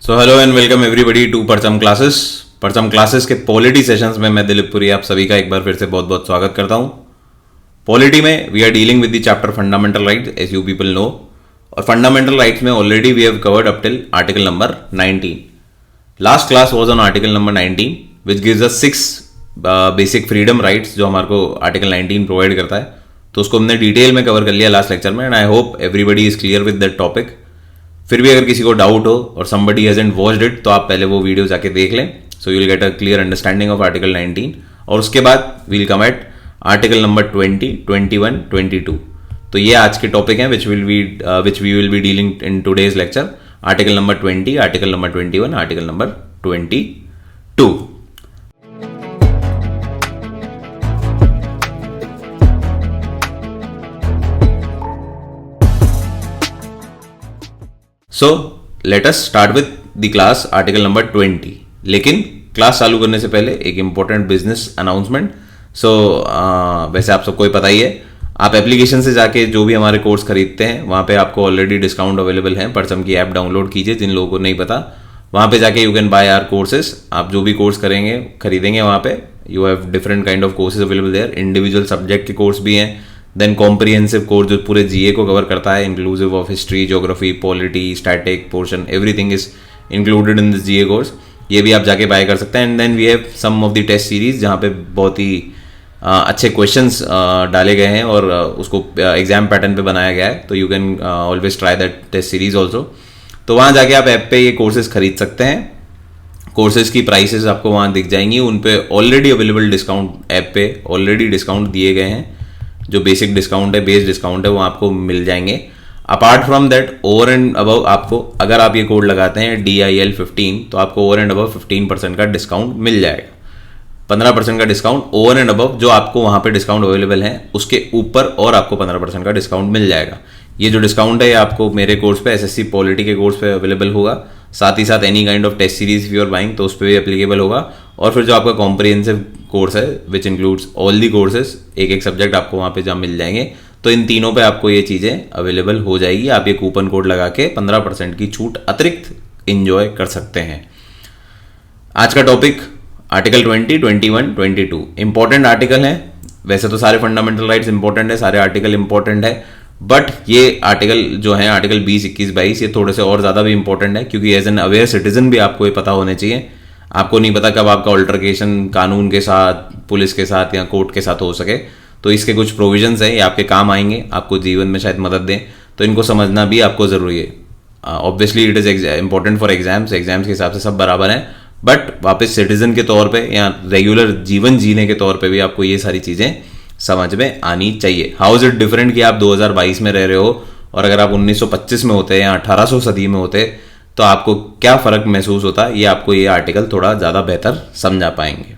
So hello and welcome everybody to Parcham classes. Parcham classes के polity sessions में मैं दिलीप पुरी आप सभी का एक बार फिर से बहुत बहुत स्वागत करता हूं। पॉलिटी में we are dealing with the chapter fundamental rights as you people know, और फंडामेंटल राइट्स में already we have covered up till article number 19। Last class was on article number 19 which gives us 6 basic freedom rights जो हमारे को article 19 provide करता है। तो उसको हमने डिटेल में कवर कर लिया लास्ट लेक्चर में, and I hope everybody is clear with that topic. फिर भी अगर किसी को डाउट हो और somebody hasn't watched it तो आप पहले वो वीडियो जाके देख लें, so you will get a clear understanding of article 19। और उसके बाद we'll come at article number 20, 21, 22। तो ये आज के टॉपिक हैं which we will be dealing in today's lecture. Article number 20, article number 21, article number 22। So let us start with the class article number 20। लेकिन class चालू करने से पहले एक इंपॉर्टेंट बिजनेस अनाउंसमेंट। सो वैसे आप सबको ही पता ही है, आप एप्लीकेशन से जाके जो भी हमारे कोर्स खरीदते हैं वहाँ पे आपको ऑलरेडी डिस्काउंट अवेलेबल है। परचम की ऐप डाउनलोड कीजिए, जिन लोगों को नहीं पता वहाँ पे जाके you can buy our courses. आप जो भी कोर्स खरीदेंगे वहाँ पे you have different kind of courses available there. Individual subject के कोर्स भी हैं, देन कॉम्प्रिहेंसिव कोर्स जो पूरे जीए को कवर करता है, inclusive of history, geography, polity, static portion, everything is included in this GA course. ये भी आप जाके बाय कर सकते हैं। And then we have some of the test series जहाँ पे बहुत ही अच्छे क्वेश्चंस डाले गए हैं और उसको एग्जाम पैटर्न पे बनाया गया है। तो you can always try that test series also. तो वहाँ जाके आप ऐप पे ये कोर्सेज खरीद सकते हैं। कोर्सेज की प्राइसेस आपको वहाँ दिख जाएंगी, उन पे ऑलरेडी अवेलेबल डिस्काउंट, ऐप पे ऑलरेडी डिस्काउंट दिए गए हैं। जो बेसिक डिस्काउंट है, बेस डिस्काउंट है, वो आपको मिल जाएंगे। Apart from that over and above आपको, अगर आप ये कोड लगाते हैं DIL15 तो आपको ओवर एंड अबव 15% का डिस्काउंट मिल जाएगा। 15% का डिस्काउंट ओवर एंड अबव जो आपको वहाँ पे डिस्काउंट अवेलेबल है उसके ऊपर और आपको 15% का डिस्काउंट मिल जाएगा। ये जो डिस्काउंट है ये आपको मेरे कोर्स पे, SSC पॉलिटी के कोर्स पे अवेलेबल होगा। साथ ही साथ any kind of test series you are buying तो उस पर भी एप्लीकेबल होगा। और फिर जो आपका कॉम्प्रिहेंसिव कोर्स है which includes all the courses, एक एक सब्जेक्ट आपको वहाँ पे जहाँ मिल जाएंगे। तो इन तीनों पे आपको ये चीज़ें अवेलेबल हो जाएगी। आप ये कूपन कोड लगा के 15% की छूट अतिरिक्त इंजॉय कर सकते हैं। आज का टॉपिक आर्टिकल 20, 21, 22 इंपॉर्टेंट आर्टिकल है। वैसे तो सारे फंडामेंटल राइट्स इंपॉर्टेंट है, सारे आर्टिकल इंपॉर्टेंट है, बट ये आर्टिकल जो है आर्टिकल 20, 21, 22 ये थोड़े से और ज़्यादा भी इंपॉर्टेंट है, क्योंकि एज एन अवेयर सिटीजन भी आपको ये पता होने चाहिए। आपको नहीं पता कब आपका अल्टरकेशन कानून के साथ, पुलिस के साथ या कोर्ट के साथ हो सके। तो इसके कुछ प्रोविजंस हैं, ये आपके काम आएंगे, आपको जीवन में शायद मदद दें। तो इनको समझना भी आपको ज़रूरी है। Obviously it is important for exams के हिसाब से सब बराबर हैं, बट वापस सिटीजन के तौर पे या रेगुलर जीवन जीने के तौर पे भी आपको ये सारी चीज़ें समझ में आनी चाहिए। हाउ इज इट डिफरेंट कि आप 2022 में रह रहे हो और अगर आप 1925 में होते या 1800 सदी में होते तो आपको क्या फ़र्क महसूस होता, ये आपको ये आर्टिकल थोड़ा ज़्यादा बेहतर समझा पाएंगे।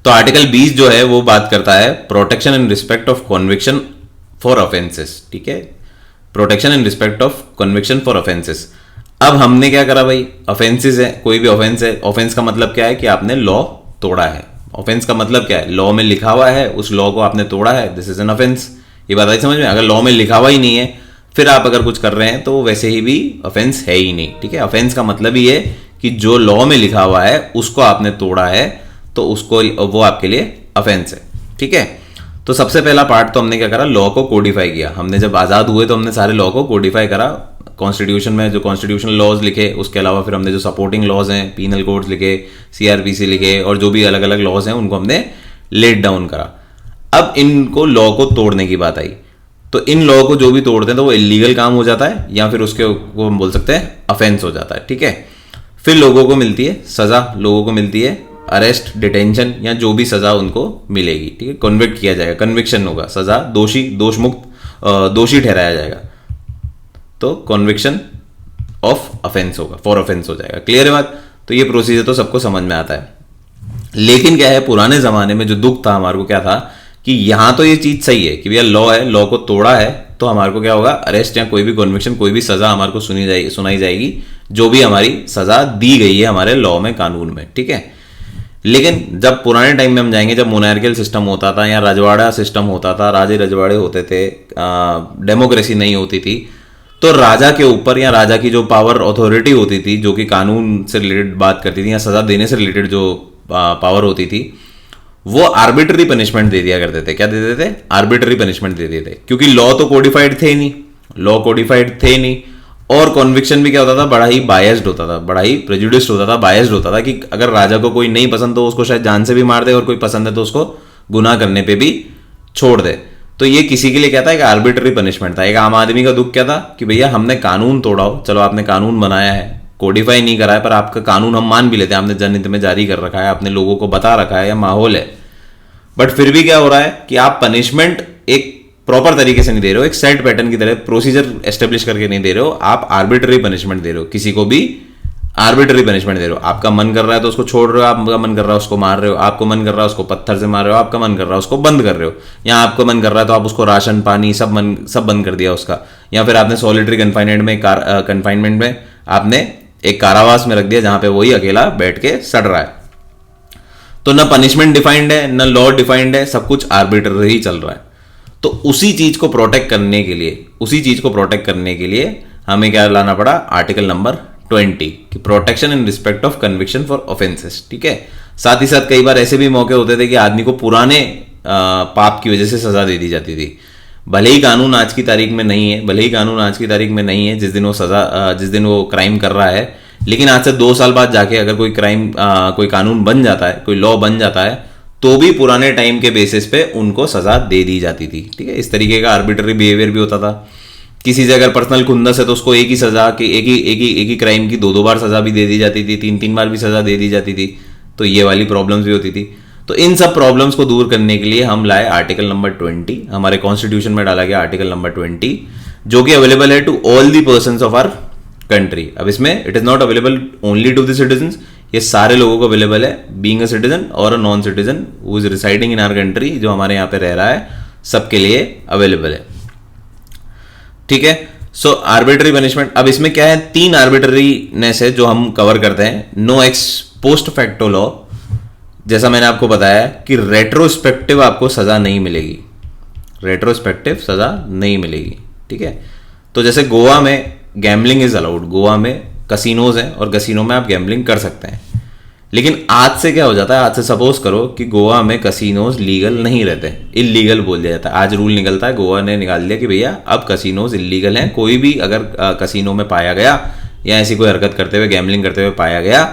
तो आर्टिकल 20 जो है वो बात करता है protection in respect of conviction for offences. ठीक है, protection in respect of conviction for offences. अब हमने क्या करा भाई, ऑफेंसेस है, कोई भी ऑफेंस है। ऑफेंस का मतलब क्या है कि आपने लॉ तोड़ा है। ऑफेंस का मतलब क्या है, लॉ में लिखा हुआ है, उस लॉ को आपने तोड़ा है, दिस इज एन ऑफेंस। ये बात आई समझ में। अगर लॉ में लिखा हुआ ही नहीं है फिर आप अगर कुछ कर रहे हैं तो वैसे ही भी ऑफेंस है ही नहीं। ठीक है, ऑफेंस का मतलब ही है कि जो लॉ में लिखा हुआ है उसको आपने तोड़ा है तो उसको, वो आपके लिए ऑफेंस है। ठीक है, तो सबसे पहला पार्ट तो हमने क्या करा, लॉ को कोडिफाई किया। हमने जब आज़ाद हुए तो हमने सारे लॉ को कोडिफाई करा। कॉन्स्टिट्यूशन में जो कॉन्स्टिट्यूशनल लॉज लिखे, उसके अलावा फिर हमने जो सपोर्टिंग लॉज हैं, पीनल कोड्स लिखे, CRPC लिखे, और जो भी अलग अलग लॉज हैं उनको हमने लेट डाउन करा। अब इनको लॉ को तोड़ने की बात आई, तो इन लॉ को जो भी तोड़ते हैं तो वो इलीगल काम हो जाता है या फिर उसके को हम बोल सकते हैं ऑफेंस हो जाता है। ठीक है, फिर लोगों को मिलती है सजा, लोगों को मिलती है अरेस्ट, डिटेंशन या जो भी सजा उनको मिलेगी। ठीक है, कन्विक्ट किया जाएगा, कन्विक्शन होगा, सजा, दोषी ठहराया जाएगा तो कन्विक्शन ऑफ ऑफेंस होगा, फॉर ऑफेंस हो जाएगा। क्लियर है बात। तो ये प्रोसीजर तो सबको समझ में आता है। लेकिन क्या है, पुराने जमाने में जो दुख था हमारे को क्या था कि यहां तो ये चीज सही है कि भैया लॉ है, लॉ को तोड़ा है तो हमारे को क्या होगा, अरेस्ट या कोई भी कन्विक्शन, कोई भी सजा हमारे को सुनाई जाएगी, जो भी हमारी सजा दी गई है हमारे लॉ में, कानून में। ठीक है, लेकिन जब पुराने टाइम में हम जाएंगे, जब मोनार्कियल सिस्टम होता था या रजवाड़ा सिस्टम होता था, राजे रजवाड़े होते थे, डेमोक्रेसी नहीं होती थी, तो राजा के ऊपर या राजा की जो पावर अथॉरिटी होती थी, जो कि कानून से रिलेटेड बात करती थी या सजा देने से रिलेटेड जो पावर होती थी, वो आर्बिट्ररी पनिशमेंट दे दिया करते थे। क्या दे देते थे? आर्बिट्ररी पनिशमेंट दे देते थे, क्योंकि लॉ तो कोडिफाइड थे ही नहीं, लॉ कोडिफाइड थे नहीं। और कॉन्विक्शन भी क्या होता था? बड़ा ही बायस्ड होता था, बड़ा ही प्रेजुडिस्ड होता था, बायस्ड होता था कि अगर राजा को कोई नहीं पसंद तो उसको शायद जान से भी मार दे, और कोई पसंद है तो उसको गुनाह करने पे भी छोड़ दे। तो ये किसी के लिए क्या था? एक आर्बिट्ररी पनिशमेंट था। एक आम आदमी का दुख क्या था कि भैया हमने कानून तोड़ा हो, चलो आपने कानून बनाया है, कोडिफाई नहीं करा है, पर आपका कानून हम मान भी लेते हैं, आपने जनहित में जारी कर रखा है, आपने लोगों को बता रखा है, या माहौल है, बट फिर भी क्या हो रहा है कि आप पनिशमेंट एक प्रॉपर तरीके से नहीं दे रहे हो, एक सेट पैटर्न की तरह प्रोसीजर एस्टेब्लिश करके नहीं दे रहे हो, आप आर्बिट्ररी पनिशमेंट दे रहे हो, किसी को भी आर्बिट्ररी पनिशमेंट दे रहे हो। आपका मन कर रहा है तो उसको छोड़ रहे हो, आपका मन कर रहा है उसको मार रहे हो, आपको मन कर रहा है उसको पत्थर से मार रहे हो, आपका मन कर रहा है उसको बंद कर रहे हो, या आपको मन कर रहा है तो आप उसको राशन पानी सब बंद कर दिया उसका, या फिर आपने सॉलिटरी कन्फाइनमेंट में आपने एक कारावास में रख दिया जहां पे वही अकेला बैठ के सड़ रहा है। तो न पनिशमेंट डिफाइंड है, न लॉ डिफाइंड है, सब कुछ आर्बिट्ररी ही चल रहा है। तो उसी चीज को प्रोटेक्ट करने के लिए हमें क्या लाना पड़ा? आर्टिकल नंबर 20 की protection in respect of conviction for offences. ठीक है। साथ ही साथ कई बार ऐसे भी मौके होते थे कि आदमी को पुराने पाप की वजह से सजा दे दी जाती थी। भले ही कानून आज की तारीख में नहीं है, जिस दिन वो क्राइम कर रहा है, लेकिन आज से 2 साल बाद जाके अगर कोई कानून बन जाता है, कोई लॉ बन जाता है, तो भी पुराने टाइम के बेसिस पे उनको सजा दे दी जाती थी। ठीक है। इस तरीके का आर्बिट्ररी बिहेवियर भी होता था। किसी से अगर पर्सनल खुंदस है तो उसको एक ही सजा कि एक ही क्राइम की 2 बार सजा भी दे दी जाती थी, 3 बार भी सजा दे दी जाती थी। तो ये वाली प्रॉब्लम्स भी होती थी। तो इन सब प्रॉब्लम्स को दूर करने के लिए हम लाए आर्टिकल नंबर 20, हमारे कॉन्स्टिट्यूशन में डाला गया आर्टिकल नंबर 20, जो कि अवेलेबल है to all the persons of our country. अब इसमें it is not available only to the citizens, ये सारे लोगों को अवेलेबल है, बीइंग अ सिटीजन और a non citizen who is residing in our country, जो हमारे यहाँ पे रह रहा है, सबके लिए अवेलेबल है। ठीक है। सो आर्बिट्ररी पनिशमेंट, अब इसमें क्या है? 3 आर्बिट्ररीनेस है जो हम कवर करते हैं। No ex post facto law, जैसा मैंने आपको बताया कि रेट्रोस्पेक्टिव आपको सजा नहीं मिलेगी, ठीक है। तो जैसे गोवा में गैम्बलिंग इज अलाउड, गोवा में कसिनोज हैं और कसिनो में आप गैम्बलिंग कर सकते हैं, लेकिन आज से क्या हो जाता है? आज से सपोज करो कि गोवा में कसिनोज लीगल नहीं रहते, इल्लीगल बोल दिया जाता है। आज रूल निकलता है, गोवा ने निकाल दिया कि भैया अब कसिनोज इल्लीगल हैं, कोई भी अगर कसिनो में पाया गया या ऐसी कोई हरकत करते हुए, गैम्बलिंग करते हुए पाया गया,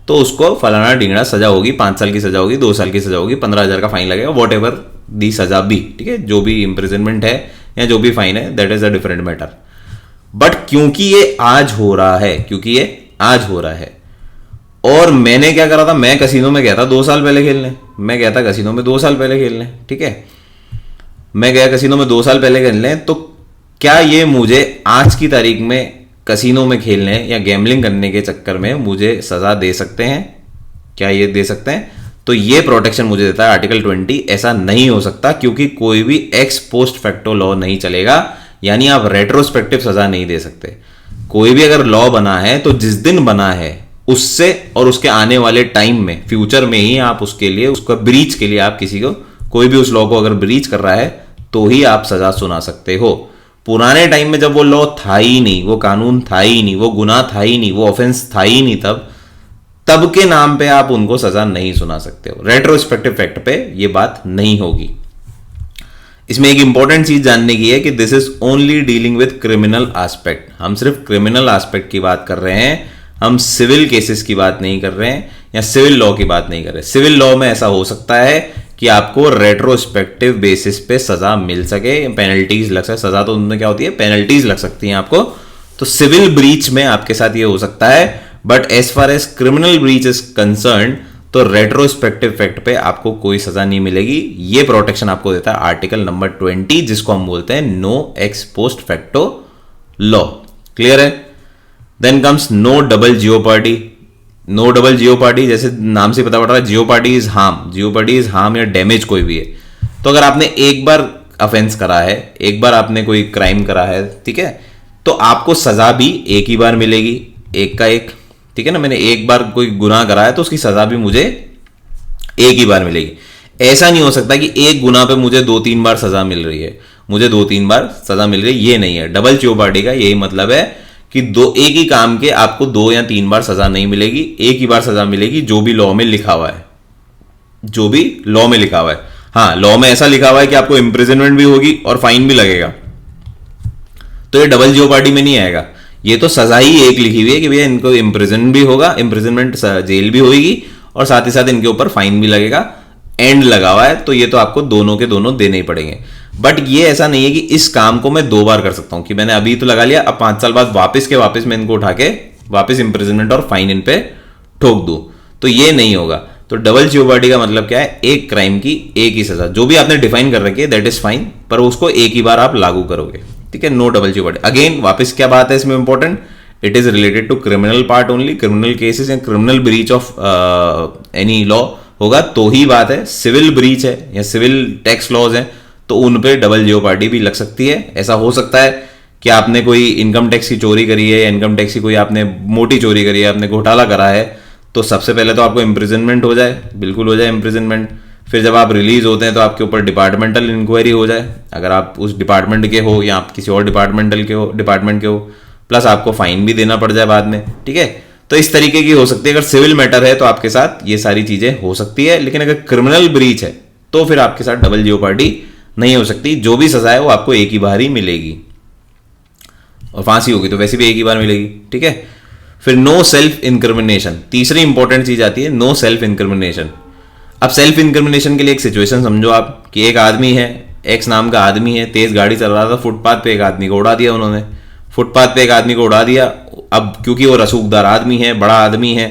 तो उसको फलाना ढिंगड़ा सजा होगी, 5 साल की सजा होगी, 2 साल की सजा होगी, 15,000 का फाइन लगेगा, वॉट एवर दी सजा भी। ठीक है। जो भी इम्प्रिजनमेंट है या जो भी फाइन है, that is a different matter. But क्योंकि ये आज हो रहा है, और मैंने क्या करा था? मैं कसिनो में गया था 2 साल पहले खेलने, ठीक है। मैं गया कसिनो में 2 साल पहले खेलने, तो क्या ये मुझे आज की तारीख में कसिनो में खेलने या गैम्बलिंग करने के चक्कर में मुझे सजा दे सकते हैं? क्या ये दे सकते हैं? तो ये प्रोटेक्शन मुझे देता है आर्टिकल 20। ऐसा नहीं हो सकता, क्योंकि कोई भी एक्स पोस्ट फैक्टो लॉ नहीं चलेगा, यानी आप रेट्रोस्पेक्टिव सजा नहीं दे सकते। कोई भी अगर लॉ बना है तो जिस दिन बना है उससे और उसके आने वाले टाइम में, फ्यूचर में ही आप उसके लिए, उसका ब्रीच के लिए आप किसी को, कोई भी उस लॉ को अगर ब्रीच कर रहा है तो ही आप सजा सुना सकते हो। पुराने टाइम में जब वो लॉ था ही नहीं, वो कानून था ही नहीं, वो गुनाह था ही नहीं, वो ऑफेंस था ही नहीं, तब के नाम पे आप उनको सजा नहीं सुना सकते हो। रेट्रोस्पेक्टिव फैक्ट पे ये बात नहीं होगी। इसमें एक इंपॉर्टेंट चीज जानने की है कि this is only dealing with criminal aspect. हम सिर्फ क्रिमिनल एस्पेक्ट की बात कर रहे हैं, हम सिविल केसेस की बात नहीं कर रहे हैं या सिविल लॉ की बात नहीं कर रहे। सिविल लॉ में ऐसा हो सकता है कि आपको रेट्रोस्पेक्टिव बेसिस पे सजा मिल सके, पेनल्टीज लग सके। सजा तो उनमें क्या होती है? पेनल्टीज लग सकती हैं आपको। तो सिविल ब्रीच में आपके साथ ये हो सकता है, but as far as criminal breach is concern, तो रेट्रोस्पेक्टिव फैक्ट पे आपको कोई सजा नहीं मिलेगी। ये प्रोटेक्शन आपको देता है आर्टिकल नंबर 20, जिसको हम बोलते हैं no ex post facto law. Clear है? Then comes no double jeopardy. No double jeopardy, जैसे नाम से पता पड़ रहा है, जियोपार्डी इज हार्म, या डैमेज कोई भी है। तो अगर आपने एक बार ऑफेंस करा है, एक बार आपने कोई क्राइम करा है, ठीक है, तो आपको सजा भी एक ही बार मिलेगी, एक का एक। ठीक है ना, मैंने एक बार कोई गुनाह करा है तो उसकी सजा भी मुझे एक ही बार मिलेगी। ऐसा नहीं हो सकता कि एक गुनाह पे मुझे 2-3 बार सजा मिल रही है। मुझे 2-3 बार सजा मिल गई, ये नहीं है। डबल जेओपार्डी का यही मतलब है कि एक ही काम के आपको 2 या 3 बार सजा नहीं मिलेगी, एक ही बार सजा मिलेगी, जो भी लॉ में लिखा हुआ है, जो भी लॉ में लिखा हुआ है। हाँ, लॉ में ऐसा लिखा हुआ है कि आपको इंप्रिजनमेंट भी होगी और फाइन भी लगेगा, तो ये डबल जेओपार्डी में नहीं आएगा। ये तो सजा ही एक लिखी हुई है कि भैया इनको इंप्रिजन भी होगा, इंप्रिजनमेंट जेल भी होगी, और साथ ही साथ इनके ऊपर फाइन भी लगेगा, एंड लगा हुआ है, तो ये तो आपको दोनों के दोनों देने ही पड़ेंगे। बट ये ऐसा नहीं है कि इस काम को मैं 2 बार कर सकता हूं, कि मैंने अभी तो लगा लिया, अब 5 साल बाद वापस मैं इनको उठा के वापस इंप्रिजनमेंट और फाइन इन पे ठोक दूं, तो ये नहीं होगा। तो डबल जेओपार्डी का मतलब क्या है? एक क्राइम की एक ही सजा, जो भी आपने डिफाइन कर रखी है दैट इज फाइन, पर उसको एक ही बार आप लागू करोगे, ठीक है। No double jeopardy. अगेन वापस क्या बात है इसमें important, it is related to criminal part only, criminal cases या criminal breach of any law होगा तो ही बात है। सिविल ब्रीच है या सिविल टैक्स लॉज हैं तो उन पे डबल जेओपार्डी भी लग सकती है। ऐसा हो सकता है कि आपने कोई इनकम टैक्स की चोरी करी है या इनकम टैक्स की कोई आपने मोटी चोरी करी है, आपने घोटाला करा है, तो सबसे पहले तो आपको इंप्रिजनमेंट हो जाए, बिल्कुल हो जाए इंप्रिजनमेंट। फिर जब आप रिलीज होते हैं तो आपके ऊपर डिपार्टमेंटल इंक्वायरी हो जाए, अगर आप उस डिपार्टमेंट के हो या आप किसी और डिपार्टमेंट के हो, प्लस आपको फाइन भी देना पड़ जाए बाद में, ठीक है। तो इस तरीके की हो सकती है। अगर सिविल मैटर है तो आपके साथ ये सारी चीजें हो सकती है, लेकिन अगर क्रिमिनल ब्रीच है तो फिर आपके साथ डबल जेओपार्डी नहीं हो सकती। जो भी सजा है वो आपको एक ही बार ही मिलेगी, और फांसी होगी तो वैसे भी एक ही बार मिलेगी, ठीक है। फिर नो सेल्फ इंक्रिमिनेशन, तीसरी इंपॉर्टेंट चीज आती है, नो सेल्फ इंक्रिमिनेशन। अब सेल्फ इंक्रिमिनेशन के लिए एक सिचुएशन समझो आप कि एक आदमी है, एक्स नाम का आदमी है, तेज गाड़ी चल रहा था, फुटपाथ पे एक आदमी को उड़ा दिया उन्होंने, फुटपाथ पे एक आदमी को उड़ा दिया। अब क्योंकि वो रसूखदार आदमी है, बड़ा आदमी है,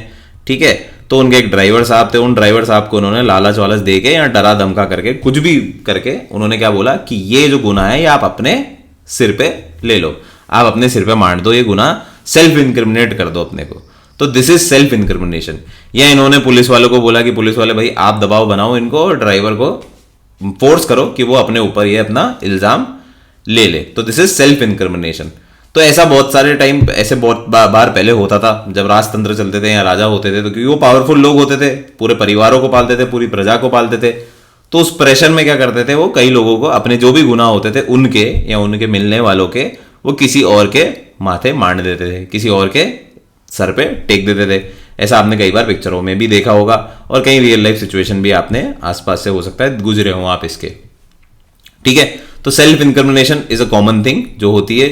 ठीक है, तो उनके एक ड्राइवर साहब थे, उन ड्राइवर साहब को उन्होंने लालच वालच दे के या डरा धमका करके कुछ भी करके उन्होंने क्या बोला कि ये जो गुनाह है ये आप अपने सिर पे ले लो, आप अपने सिर पे मार दो, ये गुनाह सेल्फ इंक्रिमिनेट कर दो अपने को, तो दिस इज सेल्फ इंक्रिमिनेशन। या इन्होंने पुलिस वालों को बोला कि पुलिस वाले भाई आप दबाव बनाओ इनको और ड्राइवर को फोर्स करो कि वो अपने ऊपर ये अपना इल्जाम ले ले, तो दिस इज सेल्फ इंक्रिमिनेशन। तो ऐसा बहुत सारे टाइम, ऐसे बहुत बार पहले होता था जब राजतंत्र चलते थे या राजा होते थे, तो क्योंकि वो पावरफुल लोग होते थे, पूरे परिवारों को पालते थे, पूरी प्रजा को पालते थे, तो उस प्रेशर में क्या करते थे वो, कई लोगों को अपने जो भी गुनाह होते थे उनके या उनके मिलने वालों के वो किसी और के माथे मार देते थे, किसी और के सर पे टेक देते थे। ऐसा आपने कई बार पिक्चरों में भी देखा होगा और कई रियल लाइफ सिचुएशन भी आपने आसपास से हो सकता है गुजरे हो आप इसके, ठीक है। तो self incrimination is a common thing जो होती है,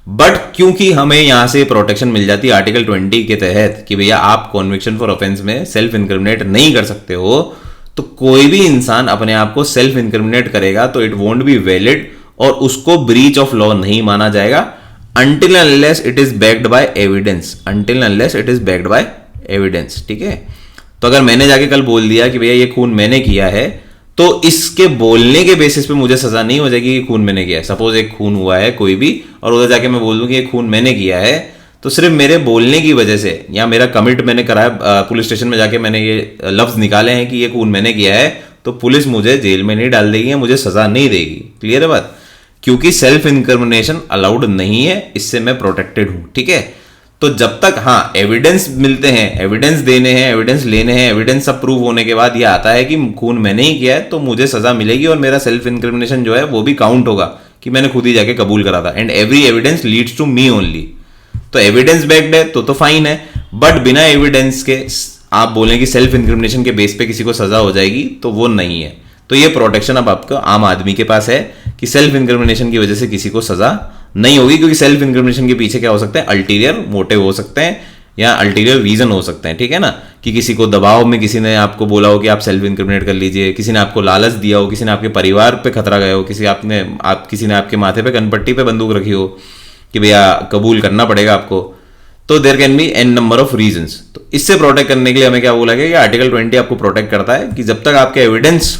बट क्योंकि हमें यहां से प्रोटेक्शन मिल जाती है आर्टिकल 20 के तहत कि भैया आप कॉन्विक्शन फॉर ऑफेंस में सेल्फ इंक्रिमिनेट नहीं कर सकते हो, तो कोई भी इंसान अपने आप को सेल्फ इंक्रिमिनेट करेगा तो इट वोंट बी वैलिड और उसको ब्रीच ऑफ लॉ नहीं माना जाएगा until unless it is backed by evidence, until unless it is backed by evidence, ठीक है। तो अगर मैंने जाके कल बोल दिया कि भैया ये खून मैंने किया है, तो इसके बोलने के बेसिस पे मुझे सजा नहीं हो जाएगी कि खून मैंने किया है। सपोज एक खून हुआ है कोई भी और उधर जाके मैं बोल दूं कि ये खून मैंने किया है, तो सिर्फ मेरे बोलने की वजह से या मेरा कमिट मैंने कराया, पुलिस स्टेशन में जाके मैंने ये लफ्ज निकाले हैं कि ये खून मैंने किया है, तो पुलिस मुझे जेल में नहीं डाल देगी या मुझे सजा नहीं देगी। क्लियर है बात? क्योंकि सेल्फ इंक्रिमिनेशन अलाउड नहीं है, इससे मैं प्रोटेक्टेड हूं, ठीक है। तो जब तक हाँ एविडेंस मिलते हैं, एविडेंस देने हैं, एविडेंस लेने हैं, एविडेंस सब प्रूव होने के बाद यह आता है कि खून मैंने ही किया है, तो मुझे सजा मिलेगी और मेरा सेल्फ इंक्रिमिनेशन जो है वो भी काउंट होगा कि मैंने खुद ही जाके कबूल करा था, and every evidence leads to me only. तो एविडेंस बैक्ड है तो फाइन है, बट बिना एविडेंस के आप बोलें कि सेल्फ इंक्रिमिनेशन के बेस पे किसी को सजा हो जाएगी, तो वो नहीं है। तो ये प्रोटेक्शन अब आपको आम आदमी के पास है कि सेल्फ इंक्रिमिनेशन की वजह से किसी को सजा नहीं होगी, क्योंकि सेल्फ इंक्रिमिनेशन के पीछे क्या हो सकते हैं, अल्टीरियर मोटिव हो सकते हैं या अल्टीरियर रीजन हो सकते हैं, ठीक है ना। कि किसी को दबाव में किसी ने आपको बोला हो कि आप सेल्फ इंक्रिमिनेट कर लीजिए, किसी ने आपको लालच दिया हो, किसी ने आपके परिवार पे खतरा गया हो, किसी ने आपके माथे पे कनपट्टी पे बंदूक रखी हो कि भैया कबूल करना पड़ेगा आपको, तो there can be n number of reasons. तो इससे प्रोटेक्ट करने के लिए हमें क्या बोला गया कि आर्टिकल 20 आपको प्रोटेक्ट करता है कि जब तक आपके एविडेंस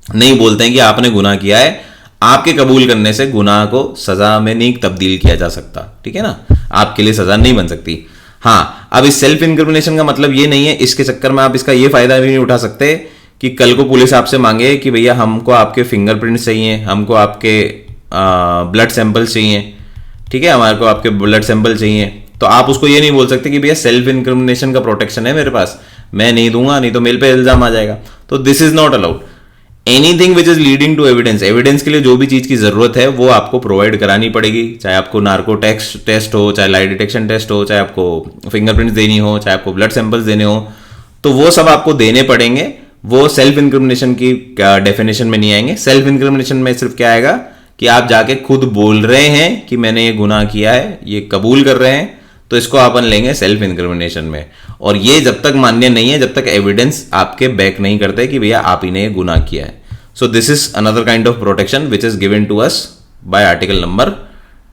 नहीं बोलते हैं कि आपने गुनाह किया है, आपके कबूल करने से गुनाह को सजा में नहीं तब्दील किया जा सकता, ठीक है ना, आपके लिए सजा नहीं बन सकती। हाँ, अब इस सेल्फ इंक्रिमिनेशन का मतलब ये नहीं है, इसके चक्कर में आप इसका ये फायदा भी नहीं उठा सकते कि कल को पुलिस आपसे मांगे कि भैया हमको आपके फिंगरप्रिंट्स चाहिए, हमको आपके ब्लड सैंपल चाहिए, ठीक है, हमारे को आपके ब्लड सैंपल चाहिए, तो आप उसको ये नहीं बोल सकते कि भैया सेल्फ इंक्रिमिनेशन का प्रोटेक्शन है मेरे पास, मैं नहीं दूंगा, नहीं तो मेरे पे इल्जाम आ जाएगा। तो this is not allowed. Anything which is leading to evidence, evidence के लिए जो भी चीज की जरूरत है वो आपको प्रोवाइड करानी पड़ेगी, चाहे आपको नार्को टेस्ट हो, चाहे लाई डिटेक्शन टेस्ट हो, चाहे आपको फिंगरप्रिंट्स देनी हो, चाहे आपको ब्लड सैंपल्स देने हो, तो वो सब आपको देने पड़ेंगे। वो सेल्फ इंक्रिमिनेशन की डेफिनेशन में नहीं आएंगे। सेल्फ इंक्रिमिनेशन में सिर्फ क्या आएगा कि आप जाके खुद बोल रहे हैं कि मैंने ये गुनाह किया है, ये कबूल कर रहे हैं, तो इसको अपन लेंगे सेल्फ इंक्रिमिनेशन में। और ये जब तक मान्य नहीं है जब तक एविडेंस आपके बैक नहीं करते कि भैया आप ही ने ये गुनाह किया है। So this is another kind of protection which is given to us by article number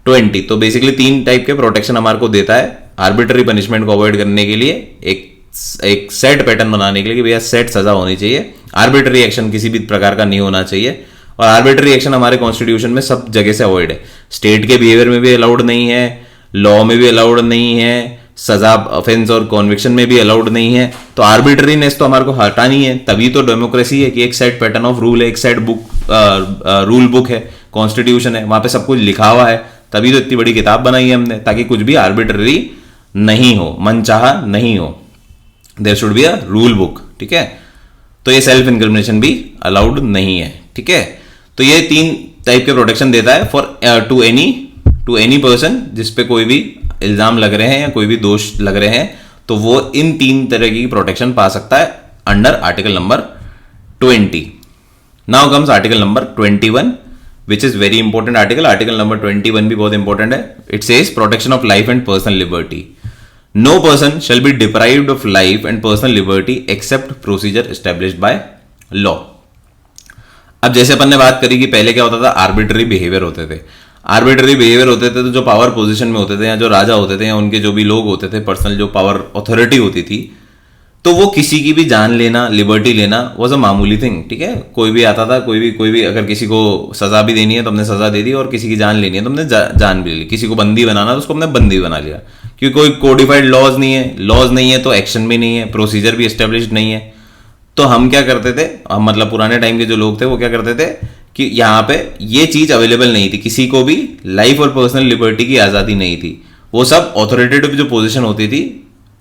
20। तो बेसिकली 3 टाइप के प्रोटेक्शन हमारे को देता है। आर्बिट्ररी पनिशमेंट को अवॉइड करने के लिए, एक सेट पैटर्न बनाने के लिए कि भैया सेट सजा होनी चाहिए, आर्बिट्ररी एक्शन किसी भी प्रकार का नहीं होना चाहिए। और आर्बिट्ररी एक्शन हमारे कॉन्स्टिट्यूशन में सब जगह से अवॉइड है। स्टेट के बिहेवियर में भी अलाउड नहीं है, लॉ में भी अलाउड नहीं है, सजा ऑफेंस और कॉन्विक्शन में भी अलाउड नहीं है। तो आर्बिट्रीनेस तो हमारे को हटानी है, तभी तो डेमोक्रेसी है कि एक सेट पैटर्न ऑफ रूल है, एक सेट रूल बुक है, कॉन्स्टिट्यूशन है, वहां पे सब कुछ लिखा हुआ है। तभी तो इतनी बड़ी किताब बनाई है हमने, ताकि कुछ भी आर्बिट्ररी नहीं हो, मनचाहा नहीं हो। There should be a rule book, ठीक है। तो ये सेल्फ इंक्रिमिनेशन भी अलाउड नहीं है, ठीक है। तो ये 3 टाइप के प्रोटेक्शन देता है फॉर टू एनी पर्सन, जिसपे कोई भी इल्जाम लग रहे हैं या कोई भी दोष लग रहे हैं, तो वो इन 3 तरह की प्रोटेक्शन पा सकता है under article number 20। Now comes article number 21 which is very important article. Article number 21 भी बहुत इंपॉर्टेंट है। It says protection of life and personal liberty. No person shall be deprived of life and personal liberty except procedure established by law. अब जैसे अपन ने बात करी कि पहले क्या होता था, आर्बिट्ररी बिहेवियर होते थे। आर्बिट्ररी बिहेवियर होते थे तो जो पावर पोजीशन में होते थे या जो राजा होते थे या उनके जो भी लोग होते थे, पर्सनल जो पावर अथॉरिटी होती थी, तो वो किसी की भी जान लेना, लिबर्टी लेना वॉज अ मामूली थिंग, ठीक है। कोई भी आता था, कोई भी अगर किसी को सजा भी देनी है तो हमने सजा दे दी, और किसी की जान लेनी है तो हमने जान भी ली। किसी को बंदी बनाना तो उसको हमने बंदी बना लिया, क्योंकि कोई कोडिफाइड लॉज नहीं है तो एक्शन भी नहीं है, प्रोसीजर भी एस्टेब्लिश नहीं है। तो हम क्या करते थे, हम मतलब पुराने टाइम के जो लोग थे वो क्या करते थे कि यहाँ पे ये चीज अवेलेबल नहीं थी, किसी को भी लाइफ और पर्सनल लिबर्टी की आजादी नहीं थी। वो सब ऑथोरिटेटिव जो पोजीशन होती थी